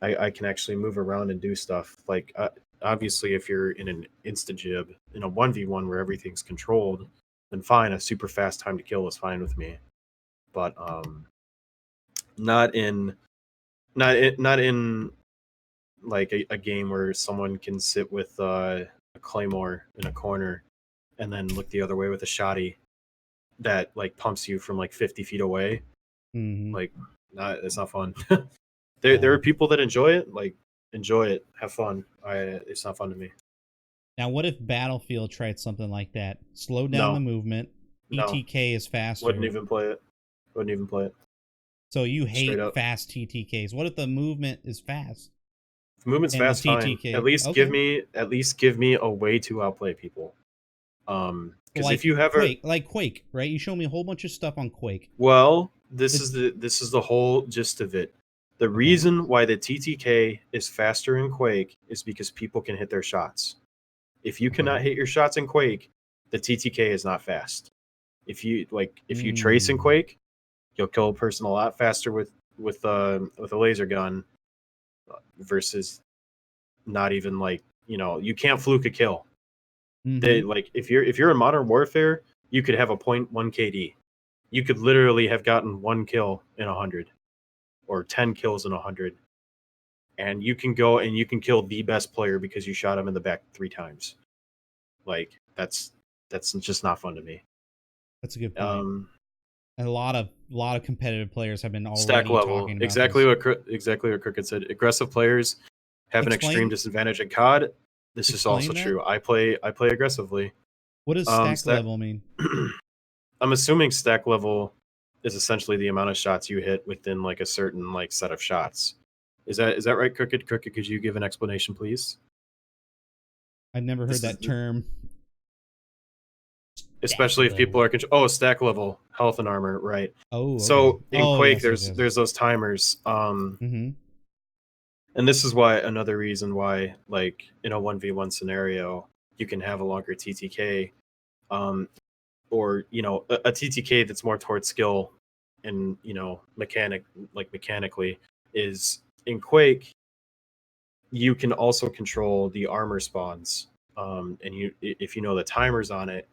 I can actually move around and do stuff. Like obviously if you're in an insta-gib in a 1v1 where everything's controlled, then fine, a super fast time to kill is fine with me. But not in like a game where someone can sit with a claymore in a corner and then look the other way with a shotty that like pumps you from like 50 feet away. Like, it's not fun. There are people that enjoy it, have fun. It's not fun to me. Now, what if Battlefield tried something like that? Slow down the movement. TTK is faster. Wouldn't even play it. So you hate fast TTKs. What if the movement is fast? If the movement's fast, fine. At least give me a way to outplay people. Because if you have Quake, right? You show me a whole bunch of stuff on Quake. Well, this is the whole gist of it. The reason why the TTK is faster in Quake is because people can hit their shots. If you cannot hit your shots in Quake, the TTK is not fast. If you trace in Quake, you'll kill a person a lot faster with a laser gun versus not even you can't fluke a kill. They if you're in Modern Warfare, you could have a 0.1 KD. You could literally have gotten 1 kill in 100 or 10 kills in 100. And you can go and you can kill the best player because you shot him in the back 3 times. Like that's just not fun to me. That's a good point. And a lot of competitive players have been already stack level. Talking about exactly what Crooked said. Aggressive players have an extreme disadvantage in COD. This is also true. I play aggressively. What does stack level mean? I'm assuming stack level is essentially the amount of shots you hit within like a certain like set of shots. Is that right, Crooked? Crooked, could you give an explanation, please? I've never heard that term. Especially if people are stack level, health and armor, right? Oh, okay. So in Quake, yes. there's those timers. Mm-hmm. And this is why another reason why, like in a 1v1 scenario, you can have a longer TTK, or a TTK that's more towards skill and mechanically is in Quake. You can also control the armor spawns, and if you know the timers on it,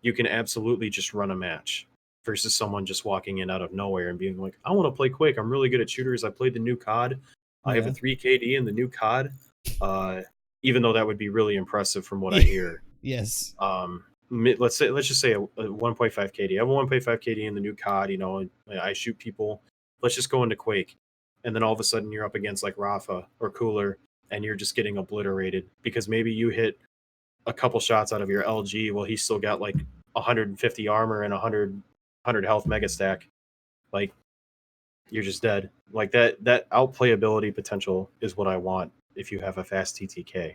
you can absolutely just run a match versus someone just walking in out of nowhere and being like, I want to play Quake. I'm really good at shooters. I played the new COD. I have a 3 KD in the new COD. Even though that would be really impressive from what I hear. Yes. Let's just say a 1.5 KD. I have a 1.5 KD in the new COD. I shoot people. Let's just go into Quake, and then all of a sudden you're up against like Rafa or Cooler, and you're just getting obliterated because maybe you hit a couple shots out of your LG. Well, he's still got like 150 armor and 100 health mega stack. Like, you're just dead. Like that outplayability potential is what I want if you have a fast TTK.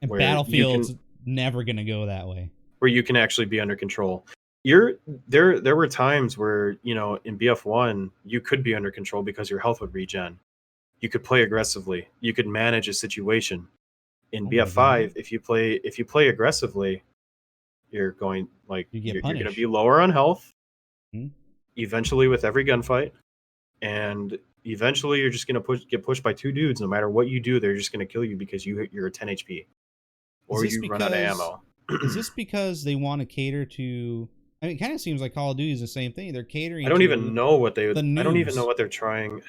And Battlefield's never gonna go that way. Where you can actually be under control. There were times where, in BF1 you could be under control because your health would regen. You could play aggressively. You could manage a situation. In BF5, if you play aggressively, you're going you're going to be lower on health. Mm-hmm. Eventually, with every gunfight, and eventually you're just going to get pushed by 2 dudes. No matter what you do, they're just going to kill you because you're a 10 HP, or you run out of ammo. Is this because they want to cater to? I mean, it kind of seems like Call of Duty is the same thing. They're catering. I don't even know what I don't even know what they're trying.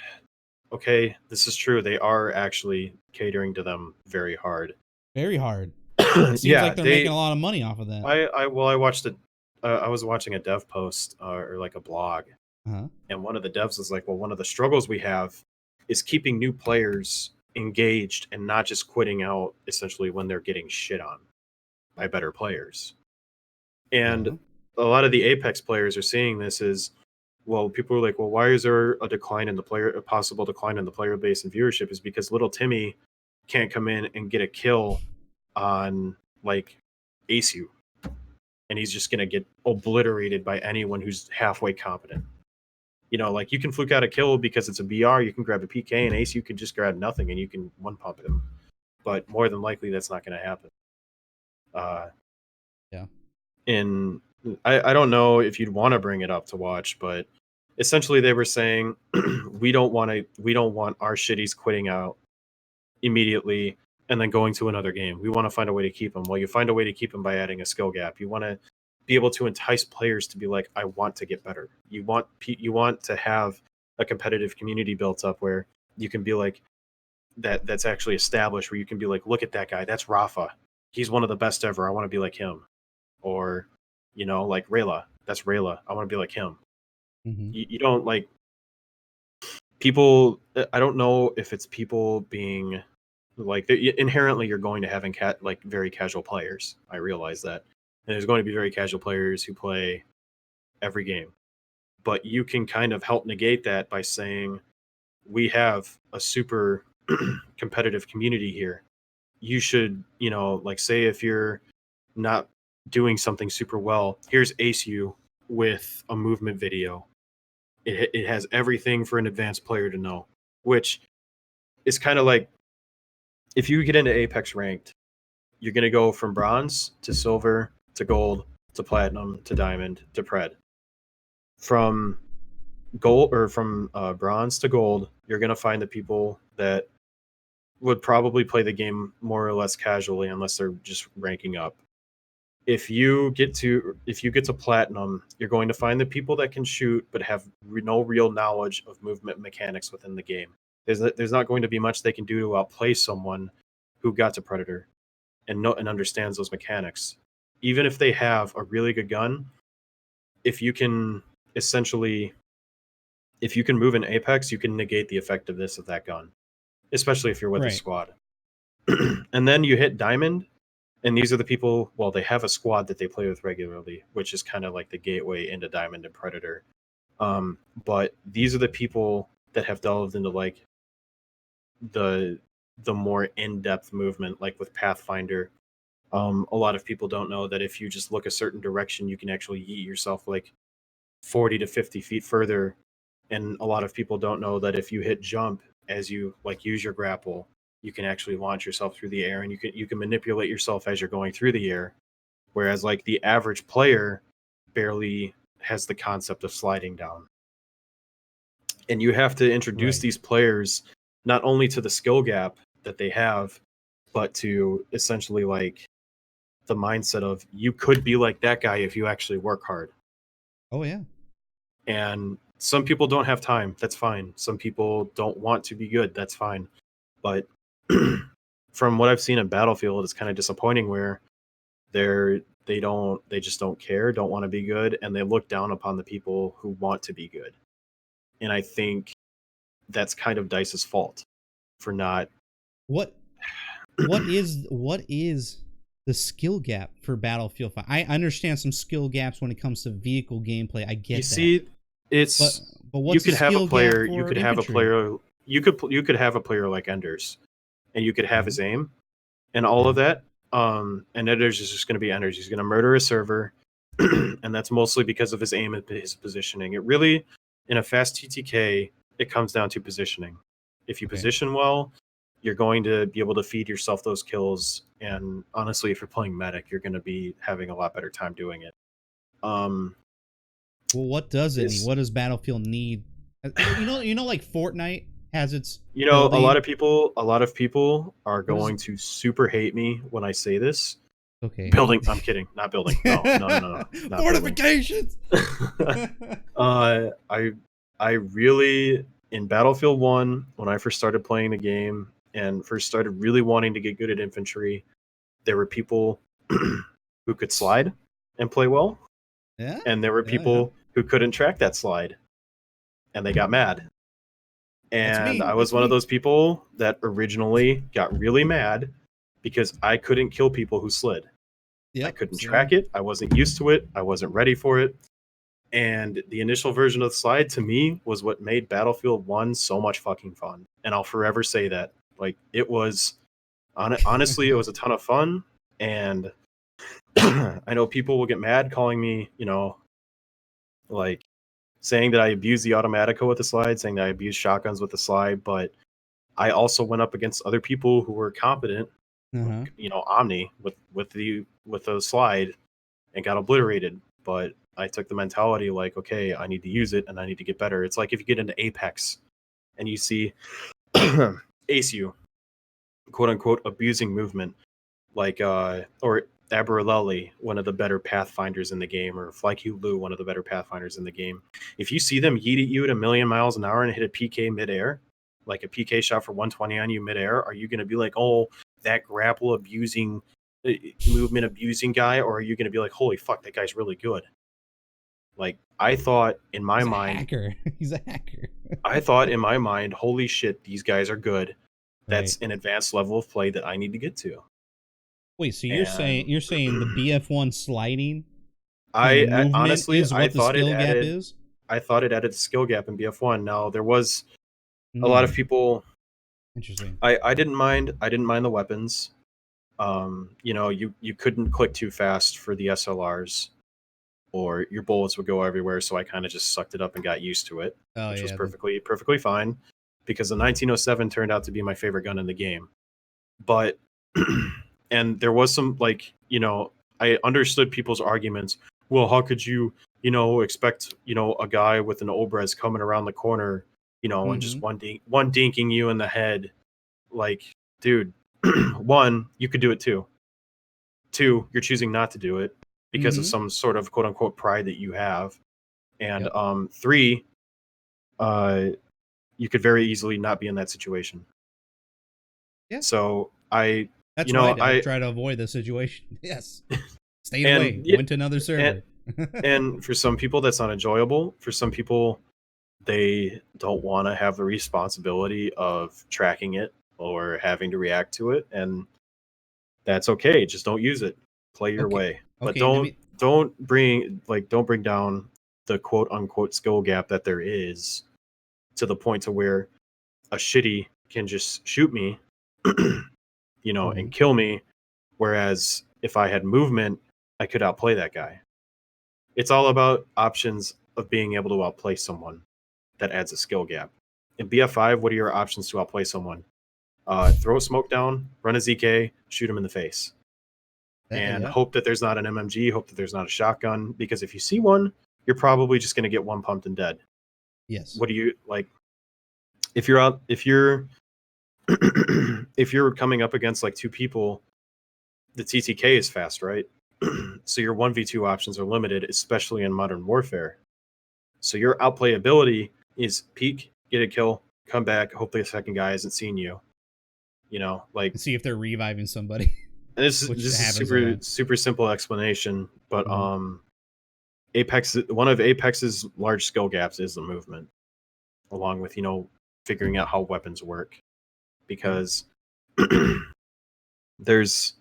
Okay, this is true. They are actually catering to them very hard. Very hard. It seems like they're making a lot of money off of that. I watched it. I was watching a dev post or like a blog, and one of the devs was like, "Well, one of the struggles we have is keeping new players engaged and not just quitting out essentially when they're getting shit on by better players." And a lot of the Apex players are seeing this as, well, people are like, well, why is there a possible decline in the player base and viewership? Is because little Timmy can't come in and get a kill on like ACU, and he's just gonna get obliterated by anyone who's halfway competent. Like, you can fluke out a kill because it's a BR, you can grab a PK, and ACU can just grab nothing and you can one pump him. But more than likely that's not gonna happen. And I don't know if you'd want to bring it up to watch, but essentially they were saying we don't want our shitties quitting out immediately and then going to another game. We want to find a way to keep them. Well, you find a way to keep them by adding a skill gap. You want to be able to entice players to be like, I want to get better. You want to have a competitive community built up where you can be like, that's actually established, where you can be like, look at that guy, that's Rafa, he's one of the best ever, I want to be like him. Or like Rayla, that's Rayla, I want to be like him. Mm-hmm. You don't like people. I don't know if it's people being like, inherently you're going to have like very casual players. I realize that, and there's going to be very casual players who play every game, but you can kind of help negate that by saying we have a super competitive community here. You should, like, say if you're not doing something super well, here's ACU with a movement video. It has everything for an advanced player to know, which is kind of like, if you get into Apex Ranked, you're going to go from bronze to silver to gold to platinum to diamond to pred. From gold, or from bronze to gold, you're going to find the people that would probably play the game more or less casually unless they're just ranking up. If you get to platinum, you're going to find the people that can shoot but have no real knowledge of movement mechanics within the game. There's not going to be much they can do to outplay someone who got to Predator and understands those mechanics. Even if they have a really good gun, if you can move in Apex, you can negate the effectiveness of that gun, especially if you're with a squad. And then you hit Diamond, and these are the people, well, they have a squad that they play with regularly, which is kind of like the gateway into Diamond and Predator. But these are the people that have delved into like the more in-depth movement, like with Pathfinder. A lot of people don't know that if you just look a certain direction, you can actually yeet yourself like 40 to 50 feet further. And a lot of people don't know that if you hit jump as you like use your grapple, you can actually launch yourself through the air, and you can manipulate yourself as you're going through the air. Whereas like the average player barely has the concept of sliding down. And you have to introduce these players not only to the skill gap that they have, but to essentially like the mindset of you could be like that guy if you actually work hard. Oh yeah. And some people don't have time. That's fine. Some people don't want to be good. That's fine. But from what I've seen in Battlefield, it's kind of disappointing where they just don't care, don't want to be good, and they look down upon the people who want to be good. And I think that's kind of DICE's fault for not. What is the skill gap for Battlefield 5? I understand some skill gaps when it comes to vehicle gameplay. I get You that. see, it's but what's you could have a player. You could have a player. You could have a player like Enders, and you could have his aim, and all of that. And Enders is just going to be Enders. He's going to murder a server, and that's mostly because of his aim and his positioning. It really, in a fast TTK, it comes down to positioning. If you position well, you're going to be able to feed yourself those kills. And honestly, if you're playing medic, you're going to be having a lot better time doing it. Well, what does it need? What does Battlefield need? You know, like Fortnite has its. A lot of people are going to super hate me when I say this. Okay. Building. I'm kidding. Not building. No. Not fortifications. I really, in Battlefield 1, when I first started playing the game and first started really wanting to get good at infantry, there were people who could slide and play well. Yeah. And there were people who couldn't track that slide, and they got mad. And I was one of those people that originally got really mad because I couldn't kill people who slid. I couldn't track it. I wasn't used to it. I wasn't ready for it. And the initial version of the slide to me was what made Battlefield 1 so much fucking fun. And I'll forever say that. Like, it was, honestly, it was a ton of fun. And I know people will get mad calling me, like saying that I abuse the Automatico with the slide, saying that I abuse shotguns with the slide. But I also went up against other people who were competent, Omni with the slide, and got obliterated. But I took the mentality like, okay, I need to use it and I need to get better. It's like if you get into Apex and you see ACU, quote unquote, abusing movement, like or Aberlelli, one of the better pathfinders in the game, or Flyq Lu, one of the better pathfinders in the game. If you see them yeet at you at 1,000,000 miles an hour and hit a PK midair, like a PK shot for 120 on you midair, are you going to be like, oh, that grapple abusing, movement abusing guy, or are you going to be like, holy fuck, that guy's really good? Like, I thought in my mind, he's a hacker. I thought in my mind, holy shit, these guys are good. That's an advanced level of play that I need to get to. Wait, so you're saying the BF1 sliding? I honestly, I thought it added the skill gap in BF1. Now there was a lot of people. Interesting. I didn't mind the weapons. You couldn't click too fast for the SLRs, or your bullets would go everywhere. So I kind of just sucked it up and got used to it, which was perfectly fine, because the 1907 turned out to be my favorite gun in the game. But and there was some I understood people's arguments. Well, how could you expect a guy with an Obres coming around the corner, and just one dinking you in the head? Like, dude, one, you could do it too. Two, you're choosing not to do it because of some sort of quote unquote pride that you have. And three, you could very easily not be in that situation. Yeah. So I try to avoid the situation. Yes. Stayed away. Went to another server. And for some people, that's not enjoyable. For some people, they don't want to have the responsibility of tracking it or having to react to it, and that's okay. Just don't use it. Play your way, but don't bring down the quote unquote skill gap that there is, to the point to where a shitty can just shoot me, you know, and kill me. Whereas if I had movement, I could outplay that guy. It's all about options of being able to outplay someone that adds a skill gap. In BF5, what are your options to outplay someone? Throw a smoke down, run a ZK, shoot him in the face. And hope that there's not an MMG, hope that there's not a shotgun, because if you see one, you're probably just going to get one pumped and dead. Yes. What do you like? If you're if you're coming up against like two people, the TTK is fast, right? So your 1v2 options are limited, especially in Modern Warfare. So your outplayability is peek, get a kill, come back, hopefully the second guy hasn't seen you. You know, like, see if they're reviving somebody. And this is super simple explanation, but Apex, one of Apex's large skill gaps is the movement, along with, you know, figuring out how weapons work, because there's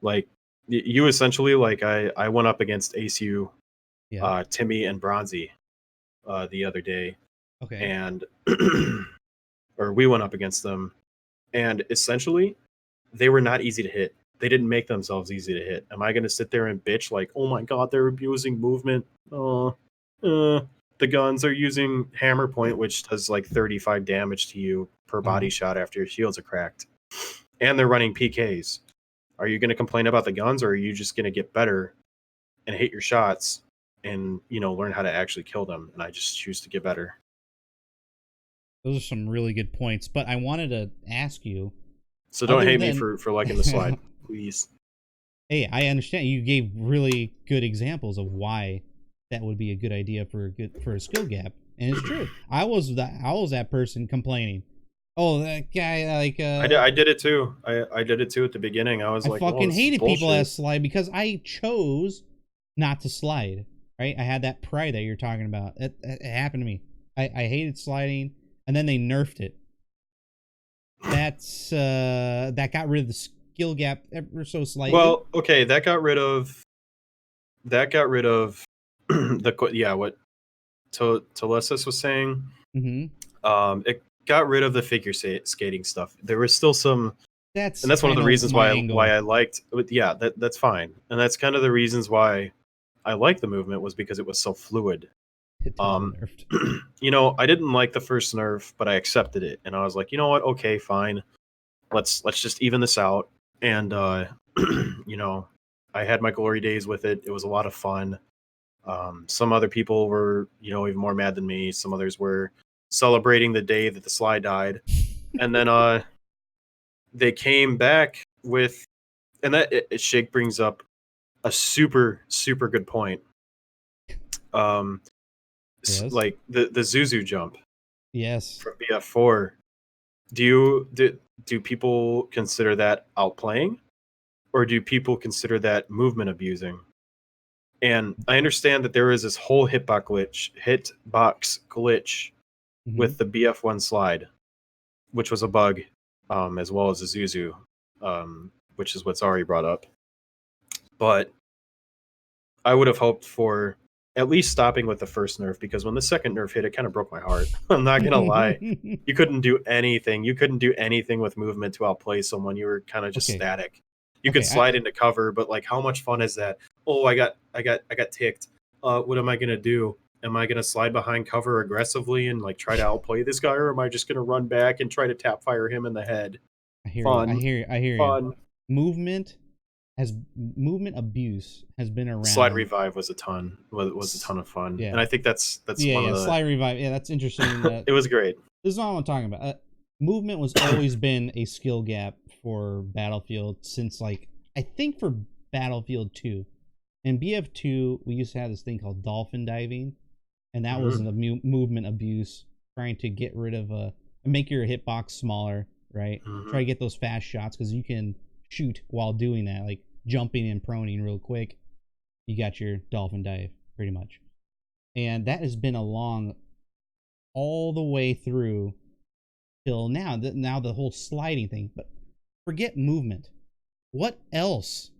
like, you essentially, like, I went up against ACU, Timmy and Bronzy the other day, and or we went up against them, and essentially they were not easy to hit. They didn't make themselves easy to hit. Am I going to sit there and bitch like, oh my god, they're abusing movement? The guns are using hammer point, which does like 35 damage to you per body shot after your shields are cracked. And they're running PKs. Are you going to complain about the guns, or are you just going to get better and hit your shots and, you know, learn how to actually kill them? And I just choose to get better. Those are some really good points, but I wanted to ask you. So don't hate me for liking the slide, please. Hey, I understand. You gave really good examples of why that would be a good idea for a skill gap, and it's true. I was that person complaining. Oh, that guy, like I did it too. I did it too at the beginning. I was like, fucking hated people that slide because I chose not to slide. Right? I had that pride that you're talking about. It happened to me. I hated sliding, and then they nerfed it. That's that got rid of the skill gap ever so slightly. Well, okay, that got rid of the what Telesis was saying. It got rid of the figure skating stuff. There was still some, and that's one of the reasons why I liked. Yeah, that's fine, and that's kind of the reasons why I liked the movement, was because it was so fluid. You know, I didn't like the first nerf, but I accepted it, and I was like, you know what? Okay, fine. Let's just even this out. And you know, I had my glory days with it. It was a lot of fun. Some other people were, you know, even more mad than me. Some others were celebrating the day that the slide died, and then they came back with, and that Shake brings up a super good point. Yes. Like the Zuzu jump. Yes. From BF4. Do people consider that outplaying, or do people consider that movement abusing? And I understand that there is this whole hitbox glitch with the BF1 slide, which was a bug, as well as the Zuzu, which is what Zari brought up. But I would have hoped for at least stopping with the first nerf, because when the second nerf hit, it kind of broke my heart. I'm not gonna lie. You couldn't do anything. You couldn't do anything with movement to outplay someone. You were kind of just static. You could slide into cover, but like, how much fun is that? Oh, I got ticked. What am I gonna do? Am I gonna slide behind cover aggressively and like try to outplay this guy, or am I just gonna run back and try to tap fire him in the head? I hear you. Movement abuse has been around. Slide revive was a ton of fun. Yeah. And I think that's one of the slide revive. Yeah, that's interesting. It was great. This is not what I'm talking about. Movement was always been a skill gap for Battlefield since, like, I think for Battlefield 2. In BF2, we used to have this thing called dolphin diving, and that was the movement abuse, trying to get rid of make your hitbox smaller, right? Try to get those fast shots, because you can shoot while doing that, like jumping and proning real quick. You got your dolphin dive, pretty much. And that has been along all the way through till now. Now the whole sliding thing. But forget movement. What else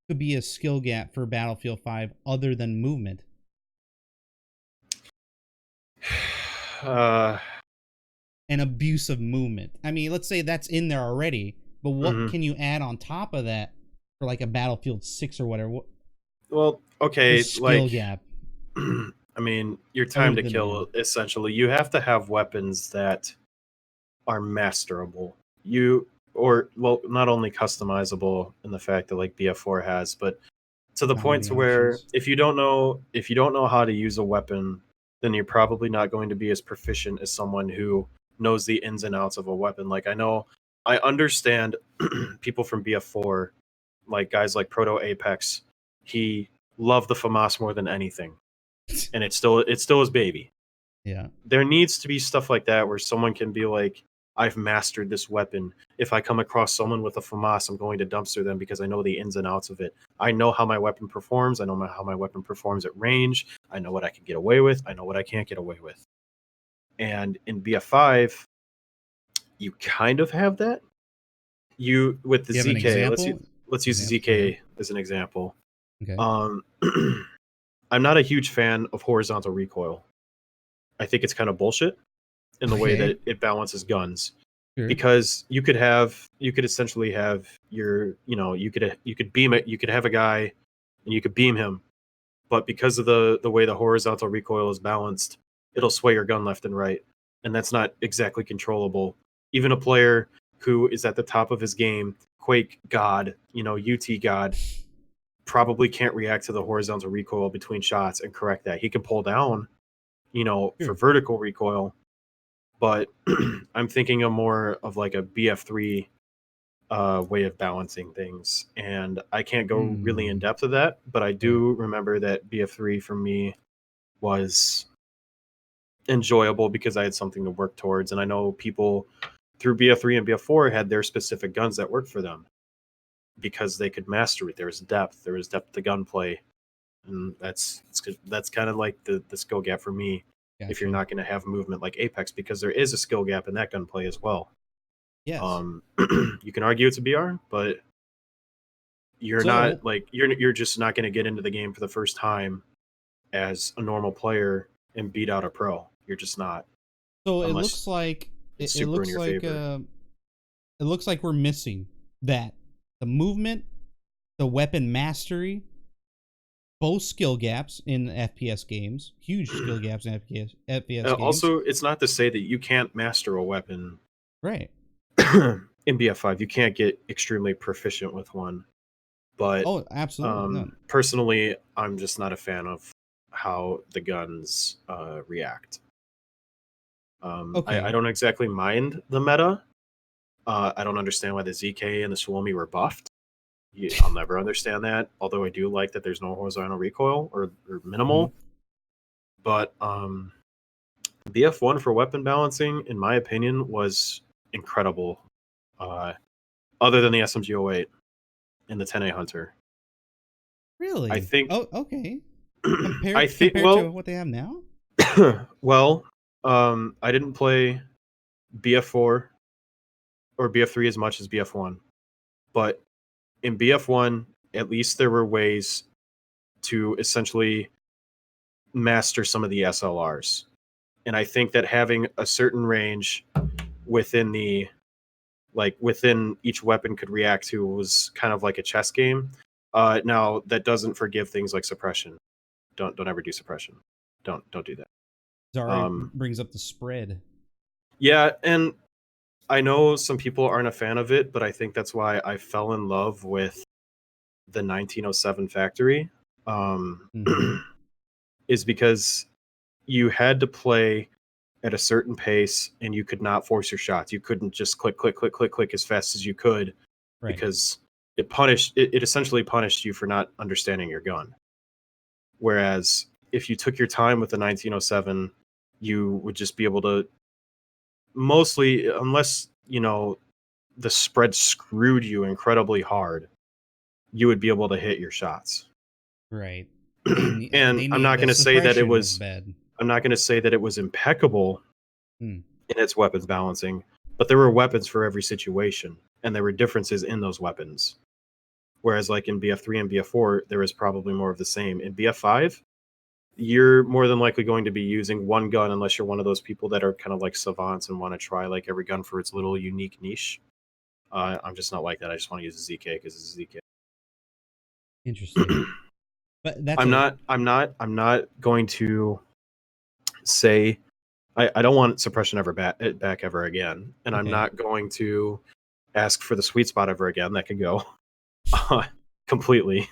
could be a skill gap for Battlefield 5 other than movement? an abuse of movement. I mean, let's say that's in there already, but what can you add on top of that for like a Battlefield 6 or whatever? Well, okay, skill gap. I mean, your time to kill, essentially, you have to have weapons that are masterable. Not only customizable in the fact that like BF4 has, but to the point to where if you don't know how to use a weapon, then you're probably not going to be as proficient as someone who knows the ins and outs of a weapon. Like I understand people from BF4, like guys like Proto Apex, he loved the FAMAS more than anything. And it's still his baby. Yeah. There needs to be stuff like that where someone can be like, I've mastered this weapon. If I come across someone with a FAMAS, I'm going to dumpster them because I know the ins and outs of it. I know how my weapon performs. I know how my weapon performs at range. I know what I can get away with. I know what I can't get away with. And in BF5, you kind of have that. You with the ZK. Let's use the ZK as an example. Okay. I'm not a huge fan of horizontal recoil. I think it's kind of bullshit in the way that it balances guns. Sure. Because you could essentially have your, you could beam it, you could have a guy and you could beam him, but because of the way the horizontal recoil is balanced, it'll sway your gun left and right, and that's not exactly controllable. Even a player who is at the top of his game, Quake God, UT God, probably can't react to the horizontal recoil between shots and correct that. He can pull down, for vertical recoil, but I'm thinking of more of like a BF3 way of balancing things, and I can't go really in depth of that, but I do remember that BF3 for me was enjoyable because I had something to work towards, and I know people through BF3 and BF4 had their specific guns that worked for them because they could master it. There was depth to gunplay, and that's kind of like the skill gap for me. Gotcha. If you're not going to have movement like Apex, because there is a skill gap in that gunplay as well. Yes. You can argue it's a BR, but you're just not going to get into the game for the first time as a normal player and beat out a pro. You're just not. So it looks like it looks like we're missing that the movement, the weapon mastery, both skill gaps in FPS games, huge skill gaps in FPS games. Also, it's not to say that you can't master a weapon. Right. In BF5, you can't get extremely proficient with one. But absolutely. Personally, I'm just not a fan of how the guns react. I don't exactly mind the meta. I don't understand why the ZK and the S01E were buffed. I'll never understand that, although I do like that there's no horizontal recoil or minimal. But BF1 for weapon balancing, in my opinion, was incredible. Other than the SMG08 and the 10A Hunter. Really? I think. Oh, okay. Compared to what they have now? Well, I didn't play BF4 or BF3 as much as BF1, but in BF1, at least there were ways to essentially master some of the SLRs. And I think that having a certain range within each weapon could react to was kind of like a chess game. Now that doesn't forgive things like suppression. Don't ever do suppression. Don't do that. Zari brings up the spread. Yeah, and I know some people aren't a fan of it, but I think that's why I fell in love with the 1907 factory. Is because you had to play at a certain pace and you could not force your shots. You couldn't just click as fast as you could, because it essentially punished you for not understanding your gun. Whereas if you took your time with the 1907, you would just be able to mostly, unless, the spread screwed you incredibly hard, you would be able to hit your shots. Right. And I'm not going to say that it was bad. I'm not going to say that it was impeccable in its weapons balancing, but there were weapons for every situation, and there were differences in those weapons. Whereas like in BF3 and BF4, there was probably more of the same. In BF5, you're more than likely going to be using one gun unless you're one of those people that are kind of like savants and want to try like every gun for its little unique niche. I'm just not like that. I just want to use a ZK because it's a ZK. Interesting. But that's I'm not going to say I don't want suppression ever back ever again, and I'm not going to ask for the sweet spot ever again. That could go completely,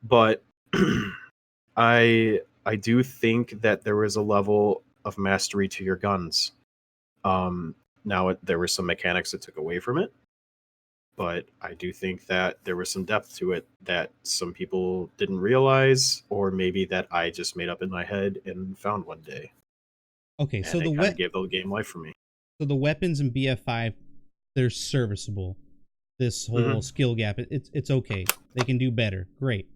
but I do think that there was a level of mastery to your guns. Now there were some mechanics that took away from it, but I do think that there was some depth to it that some people didn't realize, or maybe that I just made up in my head and found one day. Okay, and so it kind of gave the game life for me. So the weapons in BF5, they're serviceable. This whole skill gap, it's okay. They can do better. Great.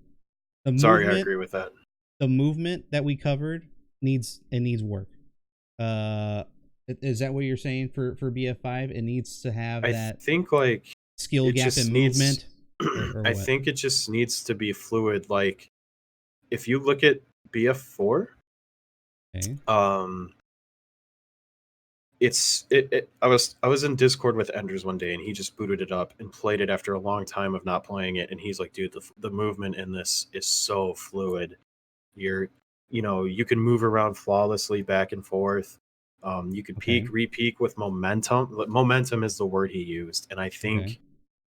The Sorry, I agree with that. The movement that we covered needs work. Is that what you're saying for BF5? It needs to have that. I think like skill gap in movement. I think it just needs to be fluid. Like if you look at BF4, I was in Discord with Enders one day and he just booted it up and played it after a long time of not playing it, and he's like, dude, the movement in this is so fluid. You can move around flawlessly back and forth. You can peek, re-peek with momentum. Momentum is the word he used, and I think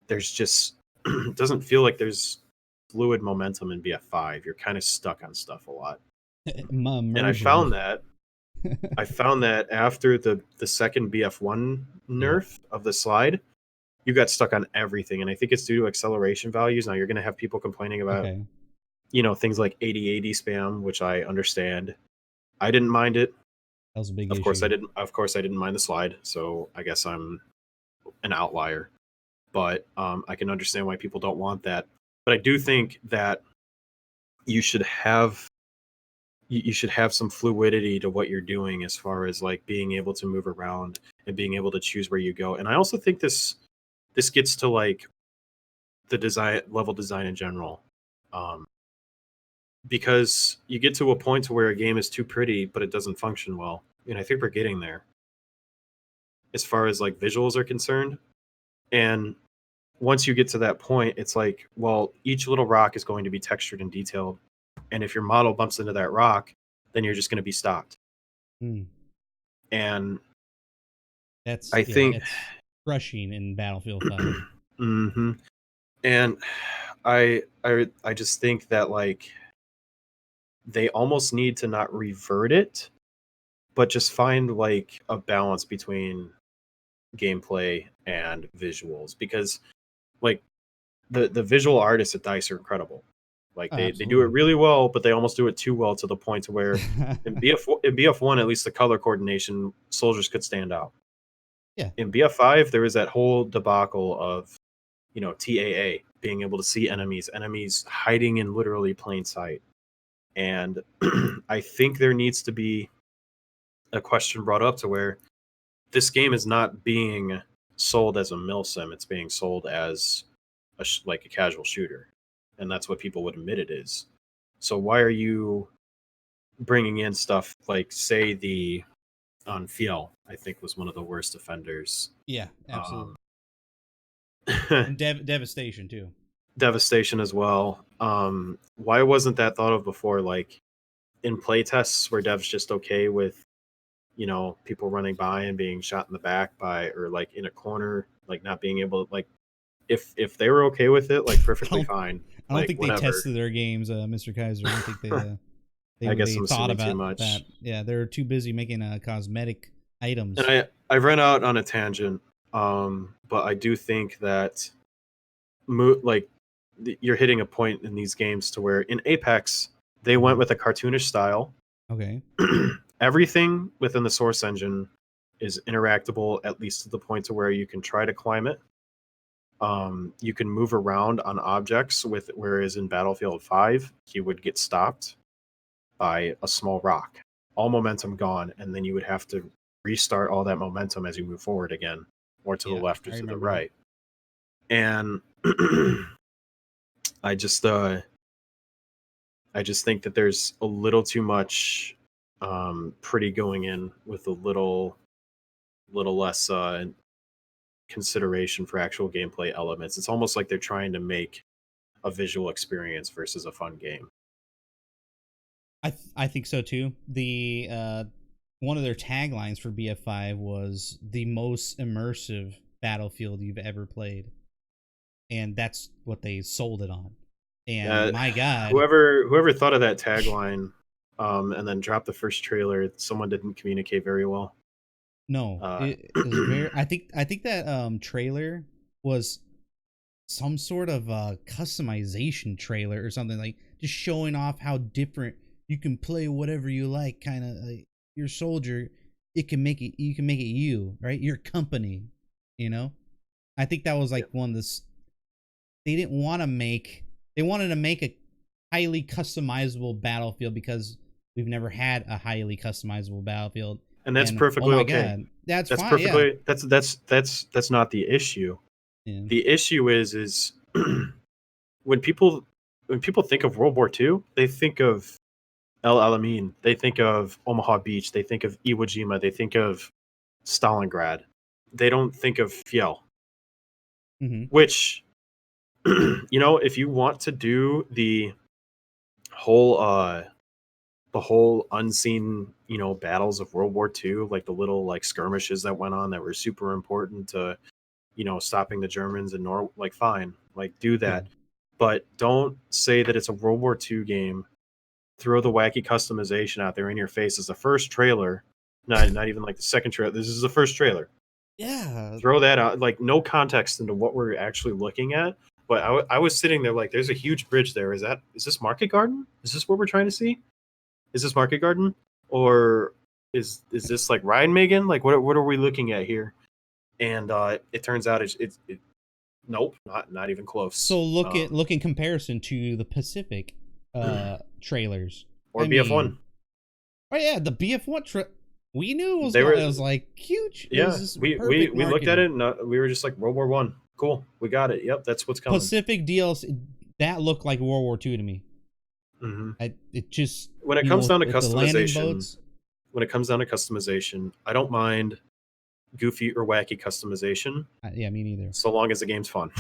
there's just it doesn't feel like there's fluid momentum in BF5. You're kind of stuck on stuff a lot. And I found that after the second BF1 nerf of the slide, you got stuck on everything, and I think it's due to acceleration values. Now you're going to have people complaining about things like 80/80 spam, which I understand. I didn't mind it. That was a big issue. Of course I didn't mind the slide, so I guess I'm an outlier. But I can understand why people don't want that. But I do think that you should have some fluidity to what you're doing as far as like being able to move around and being able to choose where you go. And I also think this gets to like the level design in general. Because you get to a point to where a game is too pretty, but it doesn't function well. And I think we're getting there as far as like visuals are concerned. And once you get to that point, it's like, well, each little rock is going to be textured and detailed. And if your model bumps into that rock, then you're just going to be stopped. And I think it's crushing in Battlefield 5. And I just think that like they almost need to not revert it, but just find like a balance between gameplay and visuals, because like the visual artists at DICE are incredible. Like they do it really well, but they almost do it too well to the point to where in BF1 at least the color coordination, soldiers could stand out. Yeah. In BF5 there was that whole debacle of TAA, being able to see enemies hiding in literally plain sight. And I think there needs to be a question brought up to where this game is not being sold as a milsim, it's being sold as like a casual shooter, and that's what people would admit it is. So why are you bringing in stuff like, say, the on Fiel, I think was one of the worst offenders. Yeah, absolutely. And Devastation too. Devastation as well. Why wasn't that thought of before? Like in playtests where devs just okay with people running by and being shot in the back by, or like in a corner, like not being able to, like if they were okay with it, like perfectly fine. I don't think they tested their games, Mr. Kaiser. I don't think they I guess they I'm thought about too much. that. Yeah, they're too busy making cosmetic items. And I ran out on a tangent, but I do think that you're hitting a point in these games to where in Apex they went with a cartoonish style. Okay. Everything within the source engine is interactable, at least to the point to where you can try to climb it. You can move around on objects whereas in Battlefield 5 you would get stopped by a small rock, all momentum gone, and then you would have to restart all that momentum as you move forward again, or to the left or to the right. And I I just think that there's a little too much pretty going in with a little less consideration for actual gameplay elements. It's almost like they're trying to make a visual experience versus a fun game. I think so too. The one of their taglines for BF5 was the most immersive Battlefield you've ever played, and that's what they sold it on. And my God, whoever thought of that tagline, and then dropped the first trailer, someone didn't communicate very well. No, it was very. I think that trailer was some sort of customization trailer or something, like just showing off how different you can play whatever you like. Kind of like your soldier, it can make it. You can make it you, right? Your company, you know. I think that was like one of this. They didn't want to make. They wanted to make a highly customizable Battlefield because we've never had a highly customizable Battlefield. And that's perfectly okay. God, that's fine, perfectly. Yeah. That's not the issue. Yeah. The issue is when people think of World War II, they think of El Alamein, they think of Omaha Beach, they think of Iwo Jima, they think of Stalingrad. They don't think of Fiel. Mm-hmm. Which, if you want to do the whole unseen, battles of World War II, like the little like skirmishes that went on that were super important to, stopping the Germans and like fine, like do that. Yeah. But don't say that it's a World War II game. Throw the wacky customization out there in your face as the first trailer. Not even like the second trailer. This is the first trailer. Yeah. Throw that out, like no context into what we're actually looking at. But I was sitting there like, there's a huge bridge there. Is this Market Garden? Is this what we're trying to see? Is this Market Garden? Or is this like Ryan Megan? Like what are we looking at here? And it turns out it's nope, not even close. So look in comparison to the Pacific trailers or BF1. Oh yeah, the BF1 we knew it was like huge. Yeah, we looked at it and we were just like World War One. Cool, we got it. Yep, that's what's coming. Pacific DLC that looked like World War II to me. Mm-hmm. It just when it comes down to customization. When it comes down to customization, I don't mind goofy or wacky customization. Yeah, me neither. So long as the game's fun.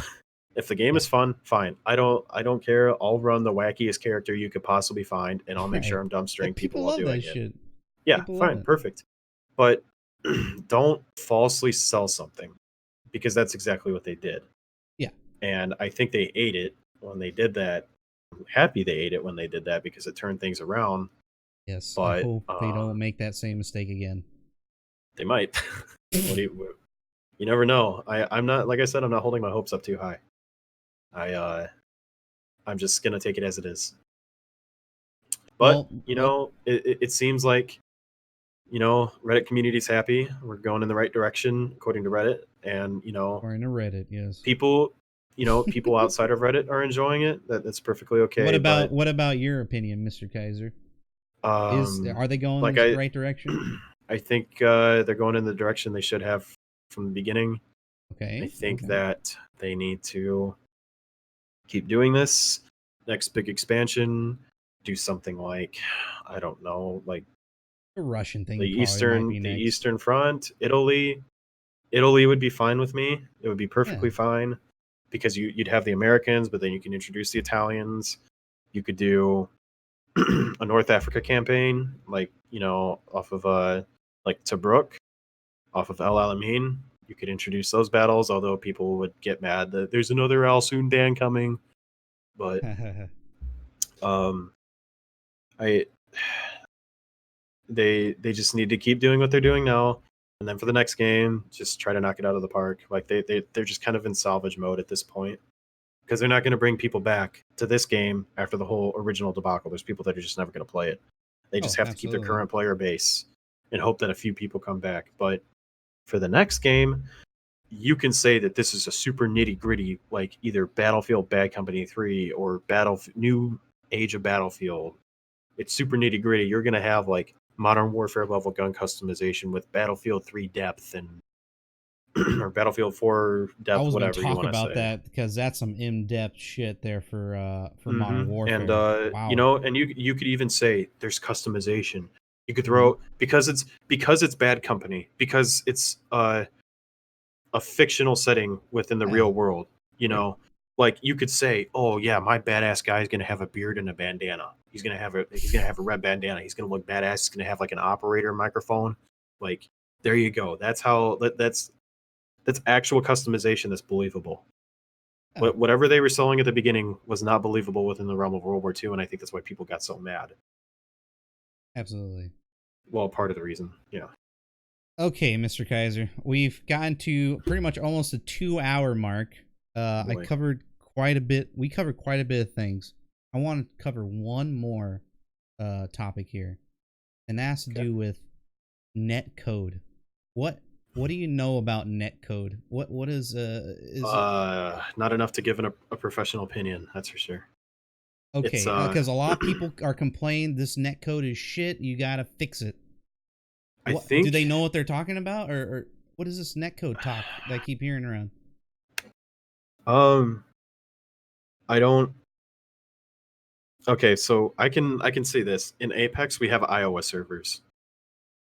If the game is fun, fine. I don't care. I'll run the wackiest character you could possibly find, and I'll make sure I'm dumbstering people while doing it. Shit. Yeah, fine, perfect. But don't falsely sell something, because that's exactly what they did. Yeah. And I think they ate it when they did that. I'm happy they ate it when they did that because it turned things around. Yes, but I hope they don't make that same mistake again. They might. You never know. I'm not, like I said, I'm not holding my hopes up too high. I'm just gonna take it as it is. But it seems like Reddit community's happy. We're going in the right direction according to Reddit, and according to Reddit, yes. People outside of Reddit are enjoying it. That's perfectly okay. What about your opinion, Mr. Kaiser? Are they going in the right direction? I think they're going in the direction they should have from the beginning. Okay. I think that they need to keep doing this. Next big expansion, do something like, I don't know, like the Russian thing. The Eastern Front, Italy. Italy would be fine with me. It would be perfectly fine because you'd have the Americans, but then you can introduce the Italians. You could do a North Africa campaign, like off of like Tobruk, off of El Alamein. You could introduce those battles, although people would get mad that there's another Al Sundan coming. But they just need to keep doing what they're doing now, and then for the next game, just try to knock it out of the park. Like they're just kind of in salvage mode at this point, because they're not going to bring people back to this game after the whole original debacle. There's people that are just never going to play it. They just have to keep their current player base and hope that a few people come back. But for the next game, you can say that this is a super nitty gritty, like either Battlefield Bad Company 3 or New Age of Battlefield. It's super nitty gritty. You're going to have like Modern Warfare level gun customization with Battlefield 3 depth, and or Battlefield 4 depth, I was going to whatever you talk want to about say. that because that's some in-depth shit there for Modern Warfare. And wow. you know, and you could even say there's customization. You could throw because it's Bad Company, because it's a fictional setting within the real world. You know, like you could say, oh yeah, my badass guy is gonna have a beard and a bandana. He's gonna have a red bandana. He's gonna look badass. He's gonna have like an operator microphone. Like there you go. That's how that's actual customization that's believable. Whatever they were selling at the beginning was not believable within the realm of World War II, and I think that's why people got so mad. Absolutely. Well, part of the reason, yeah. Okay, Mr. Kaiser, we've gotten to pretty much almost a 2-hour mark. I covered quite a bit. We covered quite a bit of things. I want to cover one more topic here, and that has to do with net code. What do you know about net code? What is not enough to give a professional opinion, that's for sure. Okay, because a lot of people are complaining this net code is shit. You gotta fix it. Do they know what they're talking about, or what is this net code talk that I keep hearing around? I don't. Okay, so I can say this. In Apex, we have Iowa servers.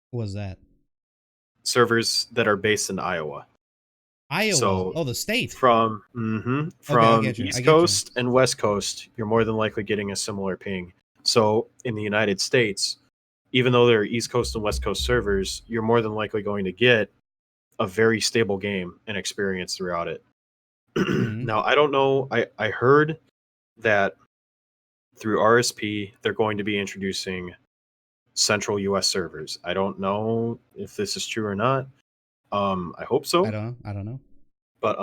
What's that? Servers that are based in Iowa. Iowa. So the state. From East Coast and West Coast, you're more than likely getting a similar ping. So in the United States, even though there are East Coast and West Coast servers, you're more than likely going to get a very stable game and experience throughout it. Now, I don't know. I heard that through RSP, they're going to be introducing central US servers. I don't know if this is true or not. I hope so. I don't know. But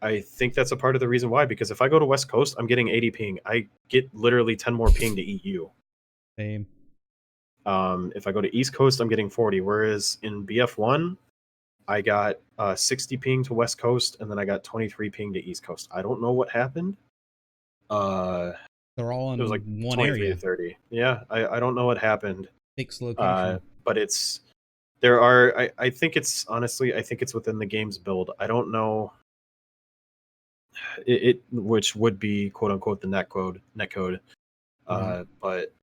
I think that's a part of the reason why, because if I go to West Coast, I'm getting 80 ping. I get literally 10 more ping to EU. Same. If I go to East Coast, I'm getting 40. Whereas in BF1, I got 60 ping to West Coast, and then I got 23 ping to East Coast. I don't know what happened. They're all in it was like one 23 area. to 30. Yeah, I don't know what happened. Fixed location. But there are. I think it's honestly. I think it's within the game's build. I don't know. Which would be quote unquote the net code. But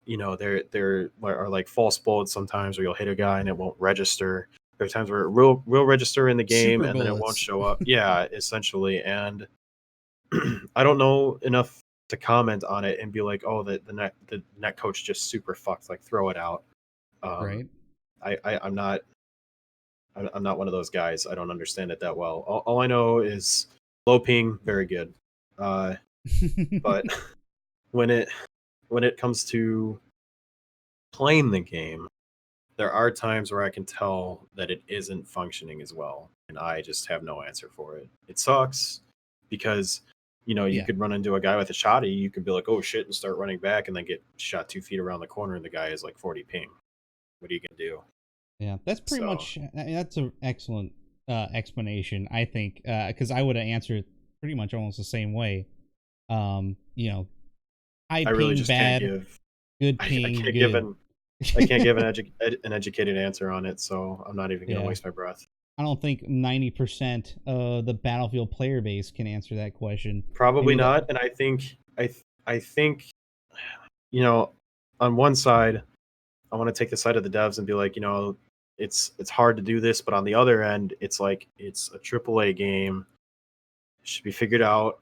you know, there are like false bullets sometimes where you'll hit a guy and it won't register. There are times where it will register in the game and then it won't show up. Yeah, essentially. And I don't know enough to comment on it and be like, oh, the net coach just super fucked. Like throw it out. Right. I'm not one of those guys. I don't understand it that well. All I know is low ping, very good. But when it comes to playing the game, there are times where I can tell that it isn't functioning as well, and I just have no answer for it. It sucks because, you know, you could run into a guy with a shotty, you could be like, oh shit, and start running back, and then get shot 2 feet around the corner, and the guy is like 40 ping. What are you gonna do? Yeah, that's pretty much. That's an excellent explanation, I think, because I would have answered pretty much almost the same way. You know, high ping, really just bad, good ping, good. I can't give an educated answer on it, so I'm not even gonna waste my breath. I don't think 90% of the Battlefield player base can answer that question. Probably not, and I think you know, on one side, I want to take the side of the devs and be like, you know, it's hard to do this, but on the other end, it's like it's a AAA game. It should be figured out.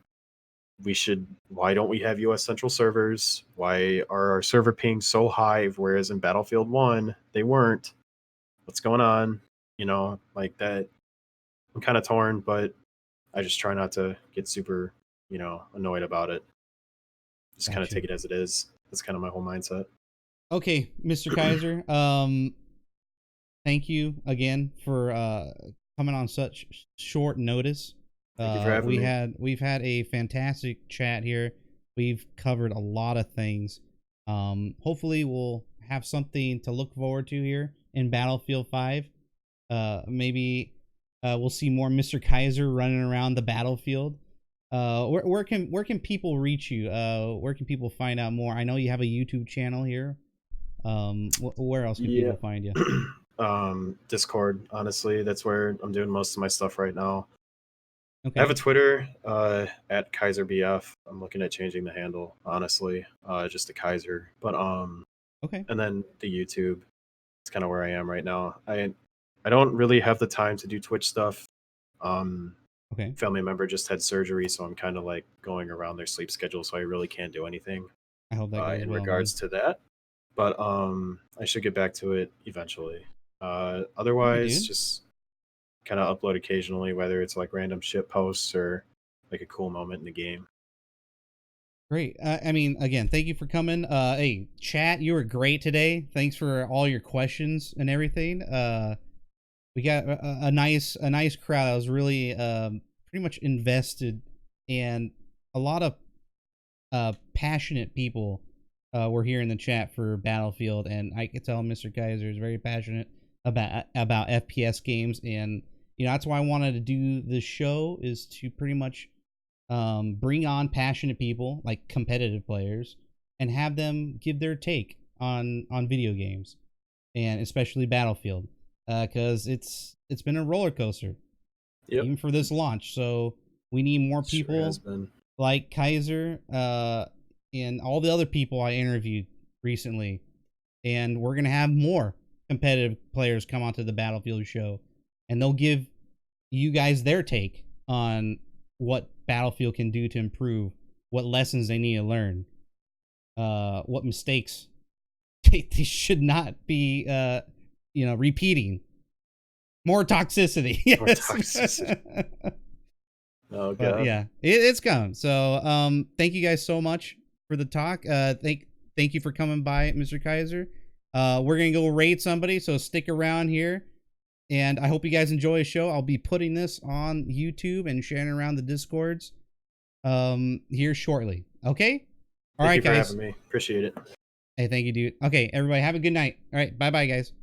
Why don't we have US central servers? Why are our server pings so high, whereas in Battlefield 1 they weren't? What's going on? You know, like that. I'm kind of torn, but I just try not to get super, you know, annoyed about it. Just kind of take it as it is. That's kind of my whole mindset. Okay, Mr. Kaiser. Thank you again for coming on such short notice. Thank you for having me. We've had a fantastic chat here. We've covered a lot of things. Hopefully we'll have something to look forward to here in Battlefield 5. Maybe we'll see more Mr. Kaiser running around the battlefield. Where can people reach you? Where can people find out more? I know you have a YouTube channel here. Where else can people find you? Discord, honestly. That's where I'm doing most of my stuff right now. Okay. I have a Twitter at Kaiser BF. I'm looking at changing the handle, honestly, just to Kaiser. But okay. And then the YouTube. It's kind of where I am right now. I don't really have the time to do Twitch stuff. Okay. Family member just had surgery, so I'm kind of like going around their sleep schedule, so I really can't do anything I hope that goes in well, regards man. to that. But I should get back to it eventually. All right, Otherwise, dude. just kind of upload occasionally, whether it's like random shit posts or like a cool moment in the game. Great. I mean, again, thank you for coming. Hey, chat, you were great today. Thanks for all your questions and everything. We got a nice crowd. I was really pretty much invested, and a lot of passionate people were here in the chat for Battlefield, and I could tell Mr. Kaiser is very passionate about FPS games, and that's why I wanted to do this show, is to pretty much bring on passionate people like competitive players and have them give their take on video games, and especially Battlefield, because it's been a roller coaster, even for this launch. So we need more people like Kaiser and all the other people I interviewed recently, and we're gonna have more competitive players come onto the Battlefield show, and they'll give you guys their take on what Battlefield can do to improve, what lessons they need to learn, what mistakes they should not be, repeating. More toxicity. Yes. More toxicity. Oh god. But yeah, it's coming. So, thank you guys so much for the talk. Thank you for coming by, Mr. Kaiser. We're gonna go raid somebody, so stick around here. And I hope you guys enjoy the show. I'll be putting this on YouTube and sharing around the Discords here shortly. Okay? All right, guys. Thank you for having me. Appreciate it. Hey, thank you, dude. Okay, everybody, have a good night. All right, bye-bye, guys.